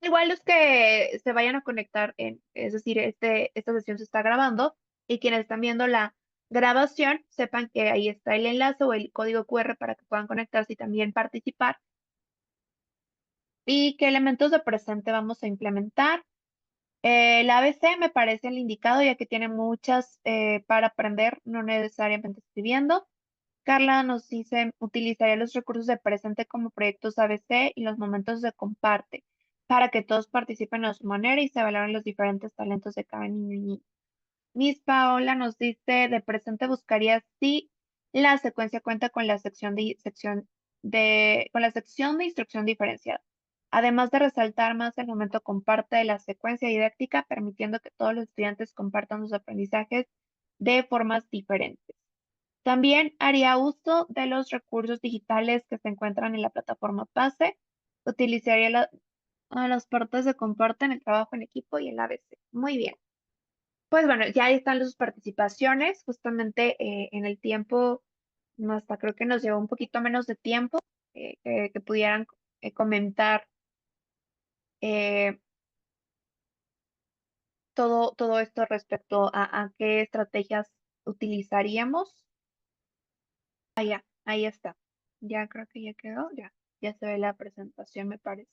Igual los que se vayan a conectar, es decir, esta sesión se está grabando y quienes están viendo la grabación, sepan que ahí está el enlace o el código QR para que puedan conectarse y también participar. ¿Y qué elementos de presente vamos a implementar? El ABC me parece el indicado ya que tiene muchas para aprender, no necesariamente escribiendo. Carla nos dice, utilizaría los recursos de presente como proyectos ABC y los momentos de comparte para que todos participen a su manera y se valoren los diferentes talentos de cada niño y niña. Miss Paola nos dice, de presente buscaría si la secuencia cuenta con la con la sección de instrucción diferenciada. Además de resaltar más el momento comparte de la secuencia didáctica, permitiendo que todos los estudiantes compartan sus aprendizajes de formas diferentes. También haría uso de los recursos digitales que se encuentran en la plataforma PASE. Utilizaría las partes de comparte en el trabajo en equipo y el ABC. Muy bien. Pues bueno, ya ahí están sus participaciones. Justamente en el tiempo, hasta creo que nos llevó un poquito menos de tiempo que pudieran comentar eh, todo esto respecto a qué estrategias utilizaríamos. Ahí está. Ya creo que ya quedó, ya se ve la presentación, me parece.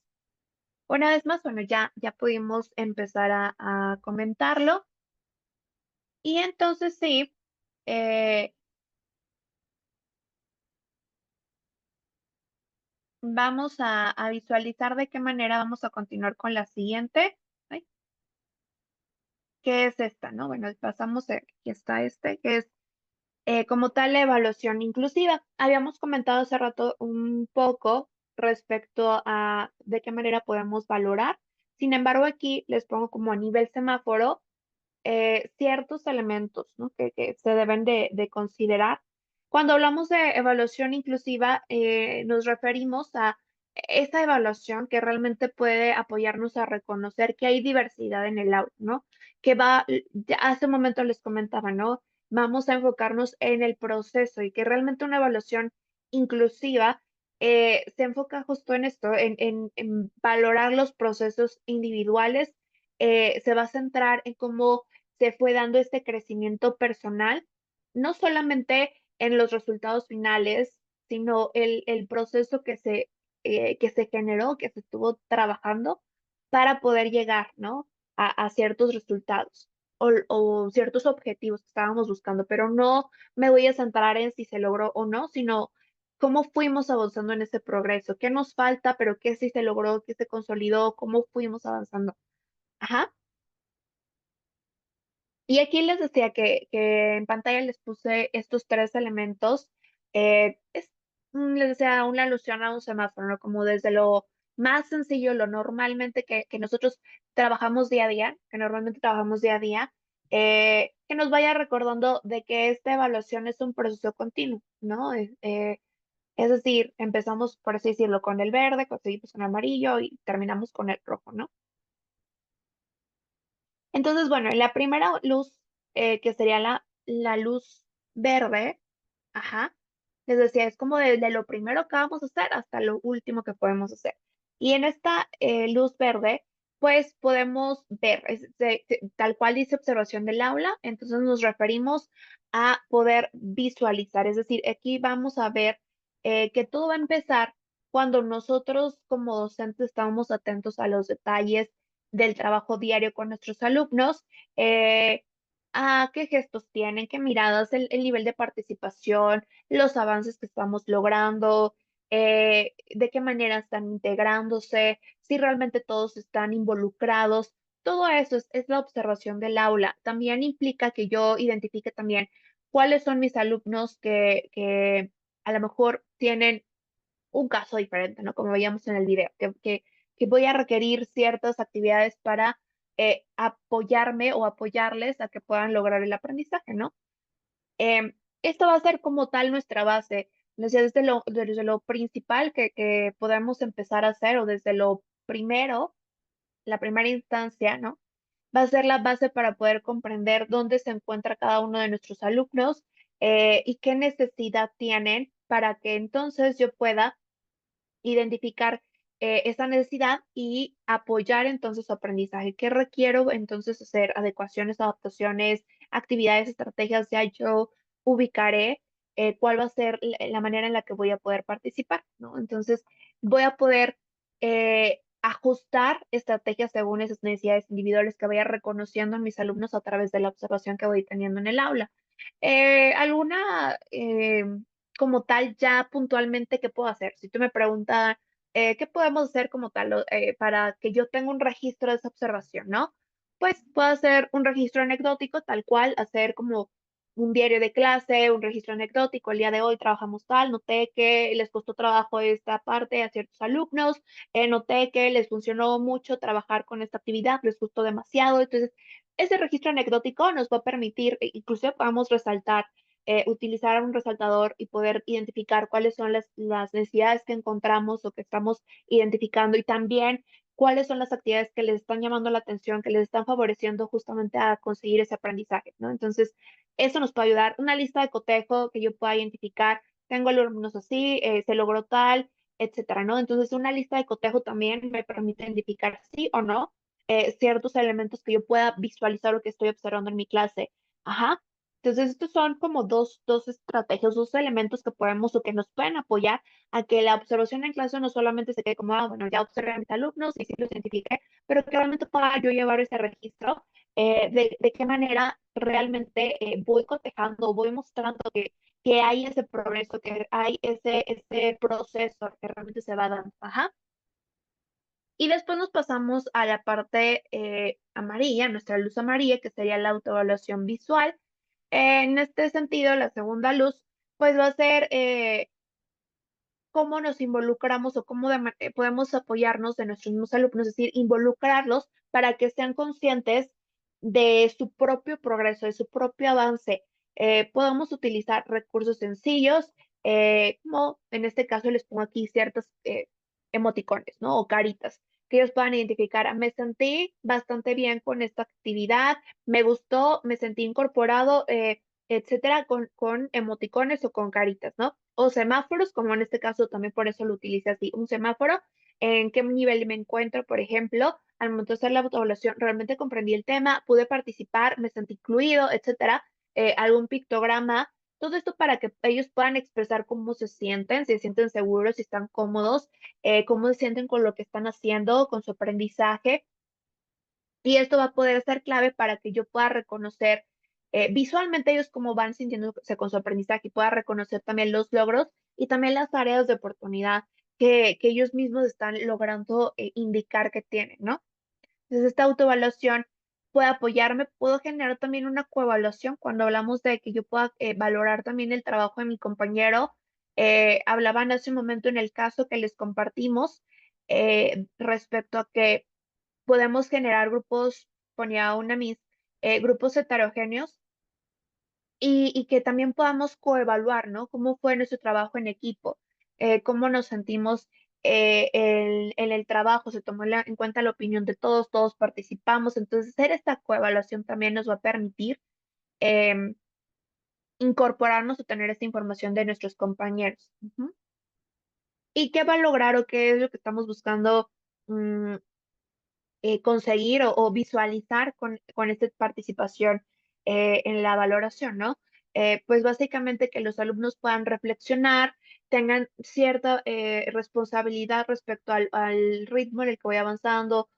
Una vez más, bueno, ya pudimos empezar a comentarlo. Y entonces sí, vamos a visualizar de qué manera vamos a continuar con la siguiente. Ay, ¿qué es esta, no? Bueno, pasamos, aquí está que es como tal la evaluación inclusiva. Habíamos comentado hace rato un poco respecto a de qué manera podemos valorar. Sin embargo, aquí les pongo como a nivel semáforo ciertos elementos, ¿no? que se deben de considerar. Cuando hablamos de evaluación inclusiva, nos referimos a esa evaluación que realmente puede apoyarnos a reconocer que hay diversidad en el aula, ¿no? Que ya hace un momento les comentaba, ¿no? Vamos a enfocarnos en el proceso y que realmente una evaluación inclusiva se enfoca justo en esto, en valorar los procesos individuales, se va a centrar en cómo se fue dando este crecimiento personal, no solamente en los resultados finales, sino el proceso que se generó, que se estuvo trabajando para poder llegar, ¿no? A ciertos resultados o ciertos objetivos que estábamos buscando, pero no me voy a centrar en si se logró o no, sino cómo fuimos avanzando en ese progreso, qué nos falta, pero qué sí se logró, qué se consolidó, cómo fuimos avanzando. Ajá. Y aquí les decía que en pantalla les puse estos tres elementos. Les decía una alusión a un semáforo, ¿no? Como desde lo más sencillo, lo normalmente que nosotros trabajamos día a día, que normalmente trabajamos día a día, que nos vaya recordando de que esta evaluación es un proceso continuo, ¿no? Es decir, empezamos, por así decirlo, con el verde, seguimos con el amarillo y terminamos con el rojo, ¿no? Entonces, bueno, la primera luz, que sería la luz verde, ajá, les decía, es como de lo primero que vamos a hacer hasta lo último que podemos hacer. Y en esta luz verde, pues podemos ver, tal cual dice observación del aula, entonces nos referimos a poder visualizar, es decir, aquí vamos a ver que todo va a empezar cuando nosotros como docentes estamos atentos a los detalles del trabajo diario con nuestros alumnos, eh, a qué gestos tienen, qué miradas, el nivel de participación, los avances que estamos logrando, de qué manera están integrándose, si realmente todos están involucrados. Todo eso es la observación del aula. También implica que yo identifique también cuáles son mis alumnos que a lo mejor tienen un caso diferente, ¿no? Como veíamos en el video, que voy a requerir ciertas actividades para apoyarme o apoyarles a que puedan lograr el aprendizaje, ¿no? Esto va a ser como tal nuestra base, desde lo principal que podemos empezar a hacer o desde lo primero, la primera instancia, ¿no? Va a ser la base para poder comprender dónde se encuentra cada uno de nuestros alumnos y qué necesidad tienen para que entonces yo pueda identificar esa necesidad y apoyar entonces su aprendizaje. ¿Qué requiero entonces hacer? Adecuaciones, adaptaciones, actividades, estrategias, ya yo ubicaré cuál va a ser la manera en la que voy a poder participar, ¿no? Entonces voy a poder ajustar estrategias según esas necesidades individuales que vaya reconociendo en mis alumnos a través de la observación que voy teniendo en el aula. ¿Alguna como tal ya puntualmente qué puedo hacer? Si tú me preguntas, ¿qué podemos hacer como tal para que yo tenga un registro de esa observación, ¿no? Pues puedo hacer un registro anecdótico, tal cual, hacer como un diario de clase, un registro anecdótico. El día de hoy trabajamos tal, noté que les costó trabajo esta parte a ciertos alumnos, noté que les funcionó mucho trabajar con esta actividad, les gustó demasiado. Entonces, ese registro anecdótico nos va a permitir, incluso podamos resaltar utilizar un resaltador y poder identificar cuáles son las necesidades que encontramos o que estamos identificando y también cuáles son las actividades que les están llamando la atención, que les están favoreciendo justamente a conseguir ese aprendizaje, ¿no? Entonces, eso nos puede ayudar. Una lista de cotejo que yo pueda identificar, tengo alumnos así, se logró tal, etcétera, ¿no? Entonces, una lista de cotejo también me permite identificar sí o no ciertos elementos que yo pueda visualizar lo que estoy observando en mi clase. Ajá. Entonces, estos son como dos estrategias, dos elementos que podemos o que nos pueden apoyar a que la observación en clase no solamente se quede como, ah, bueno, ya observé a mis alumnos y sí los identifiqué, pero que realmente pueda yo llevar ese registro de qué manera realmente voy cotejando, voy mostrando que hay ese progreso, que hay ese proceso que realmente se va dando. Ajá. Y después nos pasamos a la parte amarilla, nuestra luz amarilla, que sería la autoevaluación visual. En este sentido, la segunda luz, pues va a ser cómo nos involucramos o cómo podemos apoyarnos de nuestros mismos alumnos, es decir, involucrarlos para que sean conscientes de su propio progreso, de su propio avance. Podemos utilizar recursos sencillos, como en este caso les pongo aquí ciertas emoticones, ¿no? O caritas, que ellos puedan identificar, "Ah, me sentí bastante bien con esta actividad, me gustó, me sentí incorporado, etcétera, con emoticones o con caritas, ¿no? O semáforos, como en este caso también por eso lo utilice así, un semáforo, en qué nivel me encuentro, por ejemplo, al momento de hacer la autoevaluación, realmente comprendí el tema, pude participar, me sentí incluido, etcétera, algún pictograma, todo esto para que ellos puedan expresar cómo se sienten seguros, si están cómodos, cómo se sienten con lo que están haciendo, con su aprendizaje. Y esto va a poder ser clave para que yo pueda reconocer visualmente ellos cómo van sintiéndose con su aprendizaje y pueda reconocer también los logros y también las áreas de oportunidad que ellos mismos están logrando indicar que tienen, ¿no? Entonces, esta autoevaluación puede apoyarme, puedo generar también una coevaluación cuando hablamos de que yo pueda valorar también el trabajo de mi compañero. Hablaban hace un momento en el caso que les compartimos respecto a que podemos generar grupos, ponía una mis, grupos heterogéneos y que también podamos coevaluar, ¿no? Cómo fue nuestro trabajo en equipo, cómo nos sentimos en el trabajo, se tomó en cuenta la opinión de todos, todos participamos, entonces hacer esta coevaluación también nos va a permitir em, incorporarnos o tener esta información de nuestros compañeros. Ujú. y qué va a lograr o qué es lo que estamos buscando mm, conseguir o visualizar con esta participación en la valoración, ¿no? Pues básicamente que los alumnos puedan reflexionar, tengan cierta responsabilidad respecto al ritmo en el que voy avanzando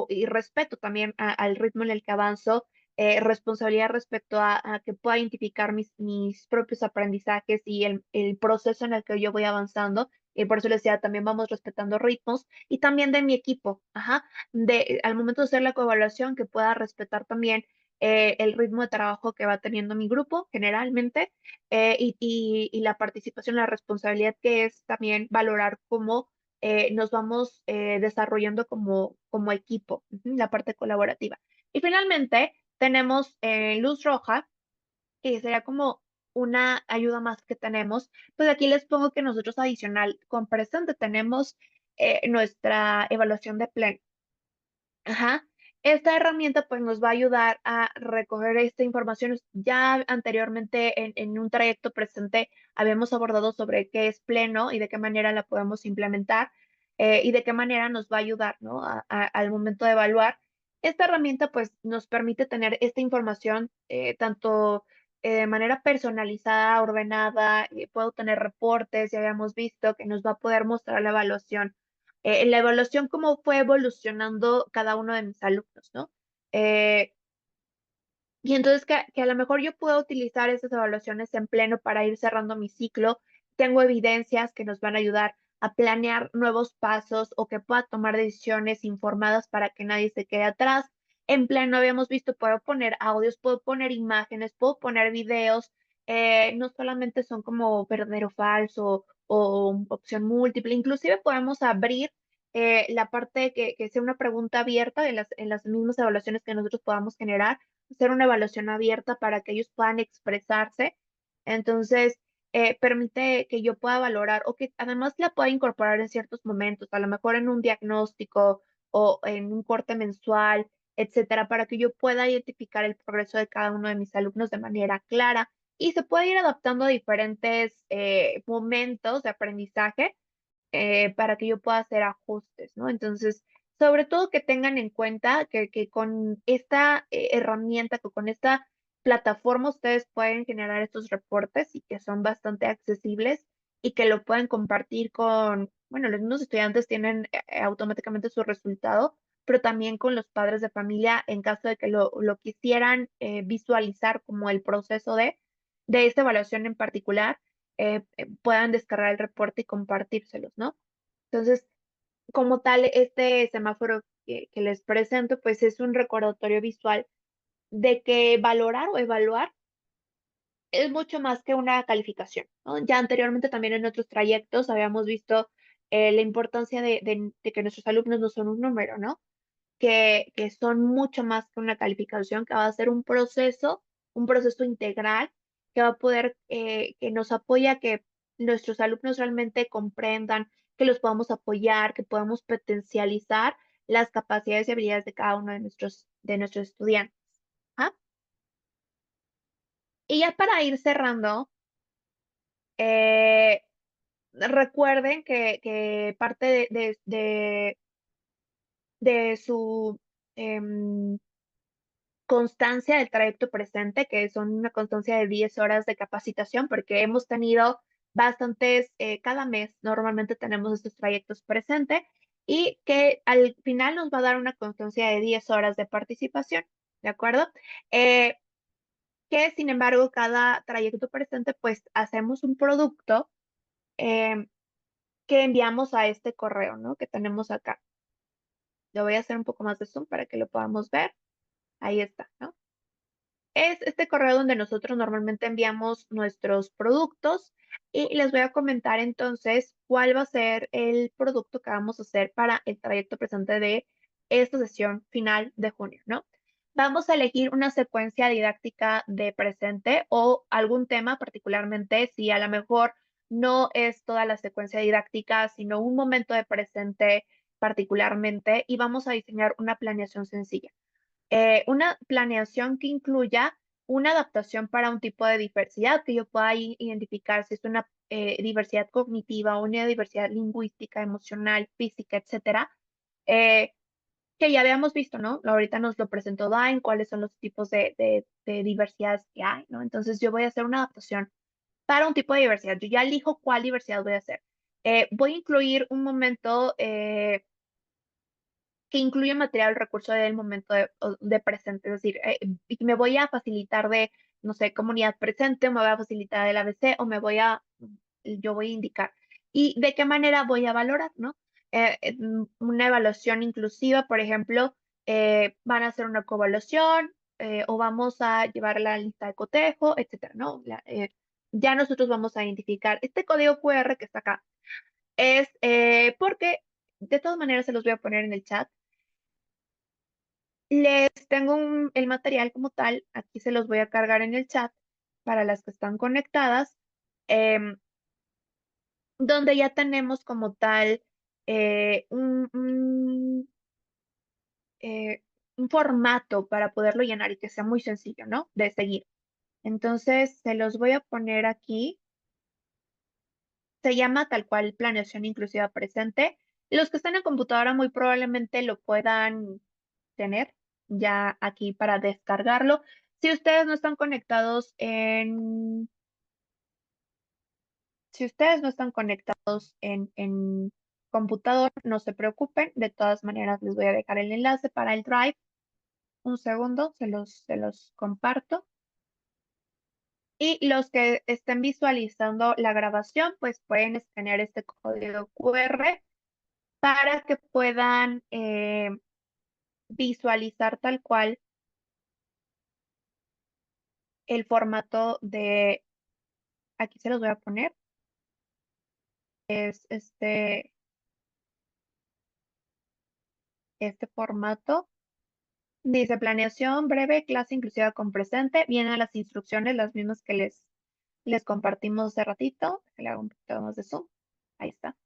y respeto también al ritmo en el que avanzo, responsabilidad respecto a que pueda identificar mis propios aprendizajes y el proceso en el que yo voy avanzando. Y por eso les decía, también vamos respetando ritmos y también de mi equipo, ajá, al momento de hacer la coevaluación, que pueda respetar también el ritmo de trabajo que va teniendo mi grupo generalmente y la participación, la responsabilidad que es también valorar cómo nos vamos desarrollando como equipo, la parte colaborativa. Y finalmente tenemos luz roja, que sería como una ayuda más que tenemos. Pues aquí les pongo que nosotros adicional con presente tenemos nuestra evaluación de pleno. Ajá. Esta herramienta pues nos va a ayudar a recoger esta información. Ya anteriormente en un trayecto presente habíamos abordado sobre qué es pleno y de qué manera la podemos implementar y de qué manera nos va a ayudar, ¿no? Al momento de evaluar. Esta herramienta pues nos permite tener esta información tanto de manera personalizada, ordenada, puedo tener reportes, ya habíamos visto que nos va a poder mostrar la evaluación la evaluación, cómo fue evolucionando cada uno de mis alumnos, ¿no? Eh, y entonces que a lo mejor yo puedo utilizar esas evaluaciones en pleno para ir cerrando mi ciclo. Tengo evidencias que nos van a ayudar a planear nuevos pasos o que pueda tomar decisiones informadas para que nadie se quede atrás. En pleno habíamos visto, puedo poner audios, puedo poner imágenes, puedo poner videos. No solamente son como verdadero o falso o opción múltiple, inclusive podemos abrir la parte que sea una pregunta abierta en las mismas evaluaciones que nosotros podamos generar hacer una evaluación abierta para que ellos puedan expresarse. Entonces, permite que yo pueda valorar o que además la pueda incorporar en ciertos momentos, a lo mejor en un diagnóstico o en un corte mensual, etcétera, para que yo pueda identificar el progreso de cada uno de mis alumnos de manera clara y se puede ir adaptando a diferentes momentos de aprendizaje para que yo pueda hacer ajustes, ¿no? Entonces, sobre todo que tengan en cuenta que con esta herramienta, que con esta plataforma ustedes pueden generar estos reportes y que son bastante accesibles y que lo pueden compartir con, bueno, los mismos estudiantes tienen automáticamente su resultado, pero también con los padres de familia en caso de que lo quisieran visualizar como el proceso de esta evaluación en particular puedan descargar el reporte y compartírselos, ¿no? Entonces, como tal, este semáforo que les presento, pues es un recordatorio visual de que valorar o evaluar es mucho más que una calificación, ¿no? Ya anteriormente también en otros trayectos habíamos visto la importancia de que nuestros alumnos no son un número, ¿no? Que son mucho más que una calificación, que va a ser un proceso integral, que va a poder, que nos apoya a que nuestros alumnos realmente comprendan, que los podamos apoyar, que podamos potencializar las capacidades y habilidades de cada uno de nuestros estudiantes. ¿Ah? Y ya para ir cerrando, eh, recuerden que parte de su constancia del trayecto presente, que son una constancia de 10 horas de capacitación, porque hemos tenido bastantes, cada mes normalmente tenemos estos trayectos presentes y que al final nos va a dar una constancia de 10 horas de participación, ¿de acuerdo? Eh, que sin embargo, cada trayecto presente, pues hacemos un producto em, que enviamos a este correo, ¿no? Que tenemos acá. Lo voy a hacer un poco más de zoom para que lo podamos ver. Ahí está, ¿no? Es este correo donde nosotros normalmente enviamos nuestros productos y les voy a comentar entonces cuál va a ser el producto que vamos a hacer para el trayecto presente de esta sesión final de junio, ¿no? Vamos a elegir una secuencia didáctica de presente o algún tema particularmente, si a lo mejor no es toda la secuencia didáctica, sino un momento de presente particularmente y vamos a diseñar una planeación sencilla una planeación que incluya una adaptación para un tipo de diversidad, que yo pueda identificar si es una diversidad cognitiva, una diversidad lingüística, emocional, física, etcétera, que ya habíamos visto, ¿no? Ahorita nos lo presentó Dain, cuáles son los tipos de diversidades que hay, ¿no? Entonces yo voy a hacer una adaptación para un tipo de diversidad. Yo ya elijo cuál diversidad voy a hacer. Voy a incluir un momento que incluye material, recurso del momento de presente, es decir, y me voy a facilitar de, no sé, comunidad presente, o me voy a facilitar del ABC, o yo voy a indicar. ¿Y de qué manera voy a valorar, no? Una evaluación inclusiva, por ejemplo, van a hacer una coevaluación, o vamos a llevar la lista de cotejo, etcétera, ¿no? Ya nosotros vamos a identificar este código QR que está acá. Es porque, de todas maneras, se los voy a poner en el chat. Les tengo el material como tal, aquí se los voy a cargar en el chat para las que están conectadas, donde ya tenemos como tal eh, un, un, eh, un formato para poderlo llenar y que sea muy sencillo, ¿no? De seguir. Entonces, se los voy a poner aquí. Se llama tal cual planeación inclusiva presente. Los que están en computadora muy probablemente lo puedan tener ya aquí para descargarlo. Si ustedes no están conectados si ustedes no están conectados en computador, no se preocupen. De todas maneras, les voy a dejar el enlace para el Drive. Un segundo, se los comparto. Y los que estén visualizando la grabación, pues pueden escanear este código QR para que puedan visualizar tal cual el formato aquí se los voy a poner, es este formato. Dice planeación breve, clase inclusiva con presente. Vienen las instrucciones, las mismas que les compartimos hace ratito. Le hago un poquito más de zoom. Ahí está.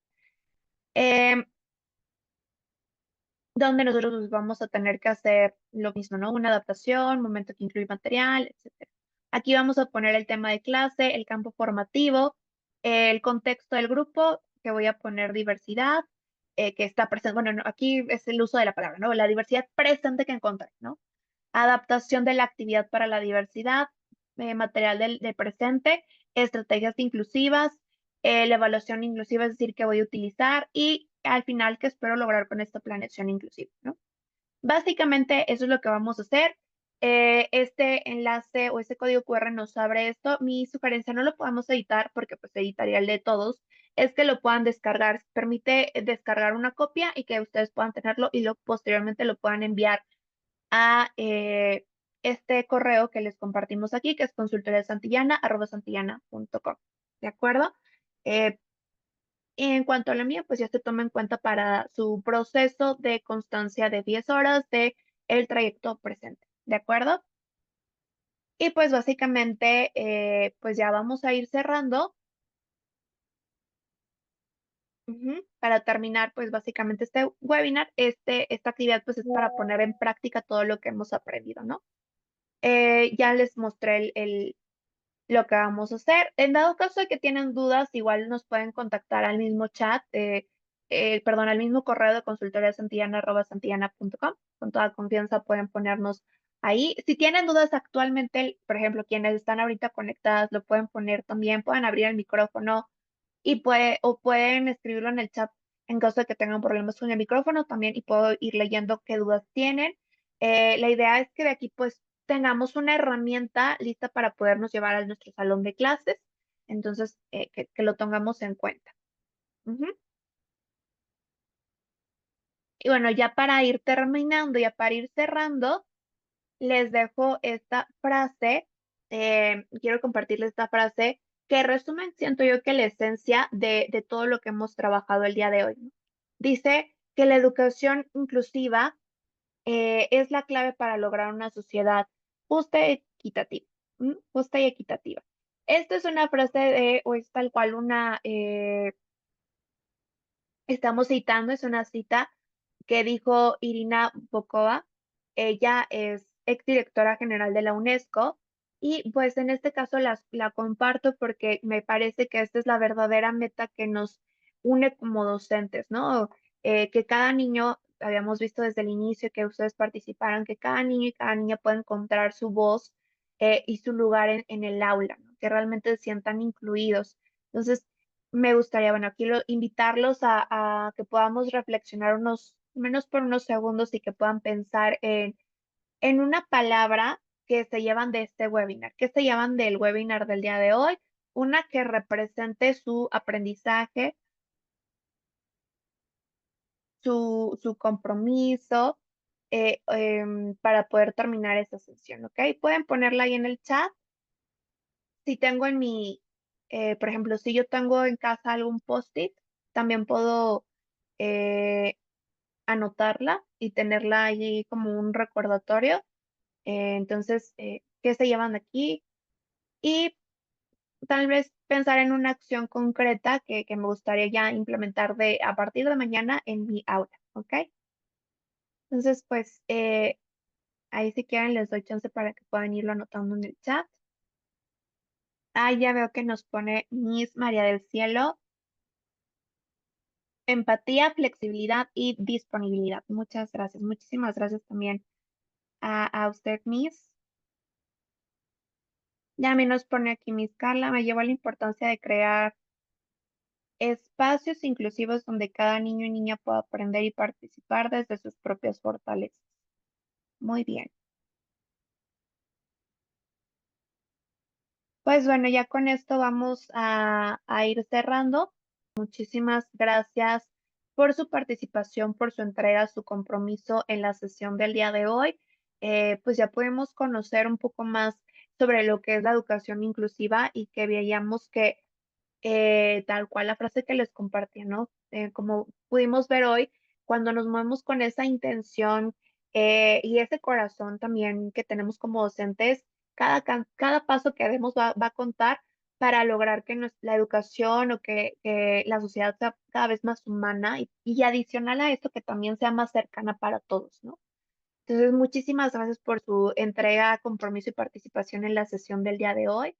Em, donde nosotros pues, vamos a tener que hacer lo mismo, ¿no? Una adaptación, momento que incluye material, etc. Aquí vamos a poner el tema de clase, el campo formativo, el contexto del grupo, que voy a poner diversidad, que está presente, bueno, no, aquí es el uso de la palabra, ¿no? La diversidad presente que encontré, ¿no? Adaptación de la actividad para la diversidad, material del presente, estrategias inclusivas, la evaluación inclusiva, es decir, que voy a utilizar y al final que espero lograr con esta planeación inclusiva, ¿no? Básicamente eso es lo que vamos a hacer. Este enlace o este código QR nos abre esto. Mi sugerencia, no lo podemos editar porque pues editaría el de todos, es que lo puedan descargar. Permite descargar una copia y que ustedes puedan tenerlo y posteriormente lo puedan enviar a este correo que les compartimos aquí, que es consultoriasantillana@santillana.com. ¿De acuerdo? Eh, en cuanto a la mía, pues ya se toma en cuenta para su proceso de constancia de 10 horas de el trayecto presente. ¿De acuerdo? Y pues básicamente, pues ya vamos a ir cerrando. Para terminar, pues básicamente este webinar, esta actividad pues es para poner en práctica todo lo que hemos aprendido, ¿no? Ya les mostré lo que vamos a hacer. En dado caso de que tienen dudas, igual nos pueden contactar al mismo chat, perdón, al mismo correo de consultoriasantillana@santillana.com. Con toda confianza pueden ponernos ahí. Si tienen dudas actualmente, por ejemplo, quienes están ahorita conectadas, lo pueden poner también, pueden abrir el micrófono y o pueden escribirlo en el chat en caso de que tengan problemas con el micrófono también y puedo ir leyendo qué dudas tienen. La idea es que de aquí pues tengamos una herramienta lista para podernos llevar a nuestro salón de clases, entonces que lo tengamos en cuenta. Ujú. Y bueno, ya para ir terminando, ya para ir cerrando, les dejo esta frase, quiero compartirles esta frase que resume, siento yo que la esencia de todo lo que hemos trabajado el día de hoy, ¿no? Dice que la educación inclusiva es la clave para lograr una sociedad justa y equitativa. Justa y equitativa. Esta es una frase o es tal cual estamos citando, es una cita que dijo Irina Bokova. Ella es exdirectora general de la UNESCO Y pues en este caso la comparto porque me parece que esta es la verdadera meta que nos une como docentes, ¿no? Que cada niño, habíamos visto desde el inicio que ustedes participaron, que cada niño y cada niña puede encontrar su voz y su lugar en el aula, ¿no? Que realmente se sientan incluidos. Entonces, me gustaría, bueno, aquí invitarlos a que podamos reflexionar menos por unos segundos y que puedan pensar en una palabra que se llevan de este webinar. ¿Qué se llevan del webinar del día de hoy? Una que represente su aprendizaje, su compromiso para poder terminar esta sesión, ¿ok? Pueden ponerla ahí en el chat. Si tengo por ejemplo, si yo tengo en casa algún post-it, también puedo eh, anotarla y tenerla allí como un recordatorio. Entonces, ¿qué se llevan de aquí? Y tal vez pensar en una acción concreta que me gustaría ya implementar a partir de mañana en mi aula, ¿ok? Entonces, pues ahí si quieren les doy chance para que puedan irlo anotando en el chat. Ah, ya veo que nos pone Miss María del Cielo. Empatía, flexibilidad y disponibilidad. Muchas gracias. Muchísimas gracias también a usted, Miss. Ya a mí nos pone aquí Miss Carla. Me llevó a la importancia de crear espacios inclusivos donde cada niño y niña pueda aprender y participar desde sus propias fortalezas. Muy bien. Pues bueno, ya con esto vamos a ir cerrando. Muchísimas gracias por su participación, por su entrega, su compromiso en la sesión del día de hoy. Pues ya podemos conocer un poco más sobre lo que es la educación inclusiva y que veíamos que tal cual la frase que les compartí, ¿no? Como pudimos ver hoy, cuando nos movemos con esa intención y ese corazón también que tenemos como docentes, cada paso que demos va a contar para lograr que la educación o que la sociedad sea cada vez más humana y adicional a esto que también sea más cercana para todos, ¿no? Entonces, muchísimas gracias por su entrega, compromiso y participación en la sesión del día de hoy.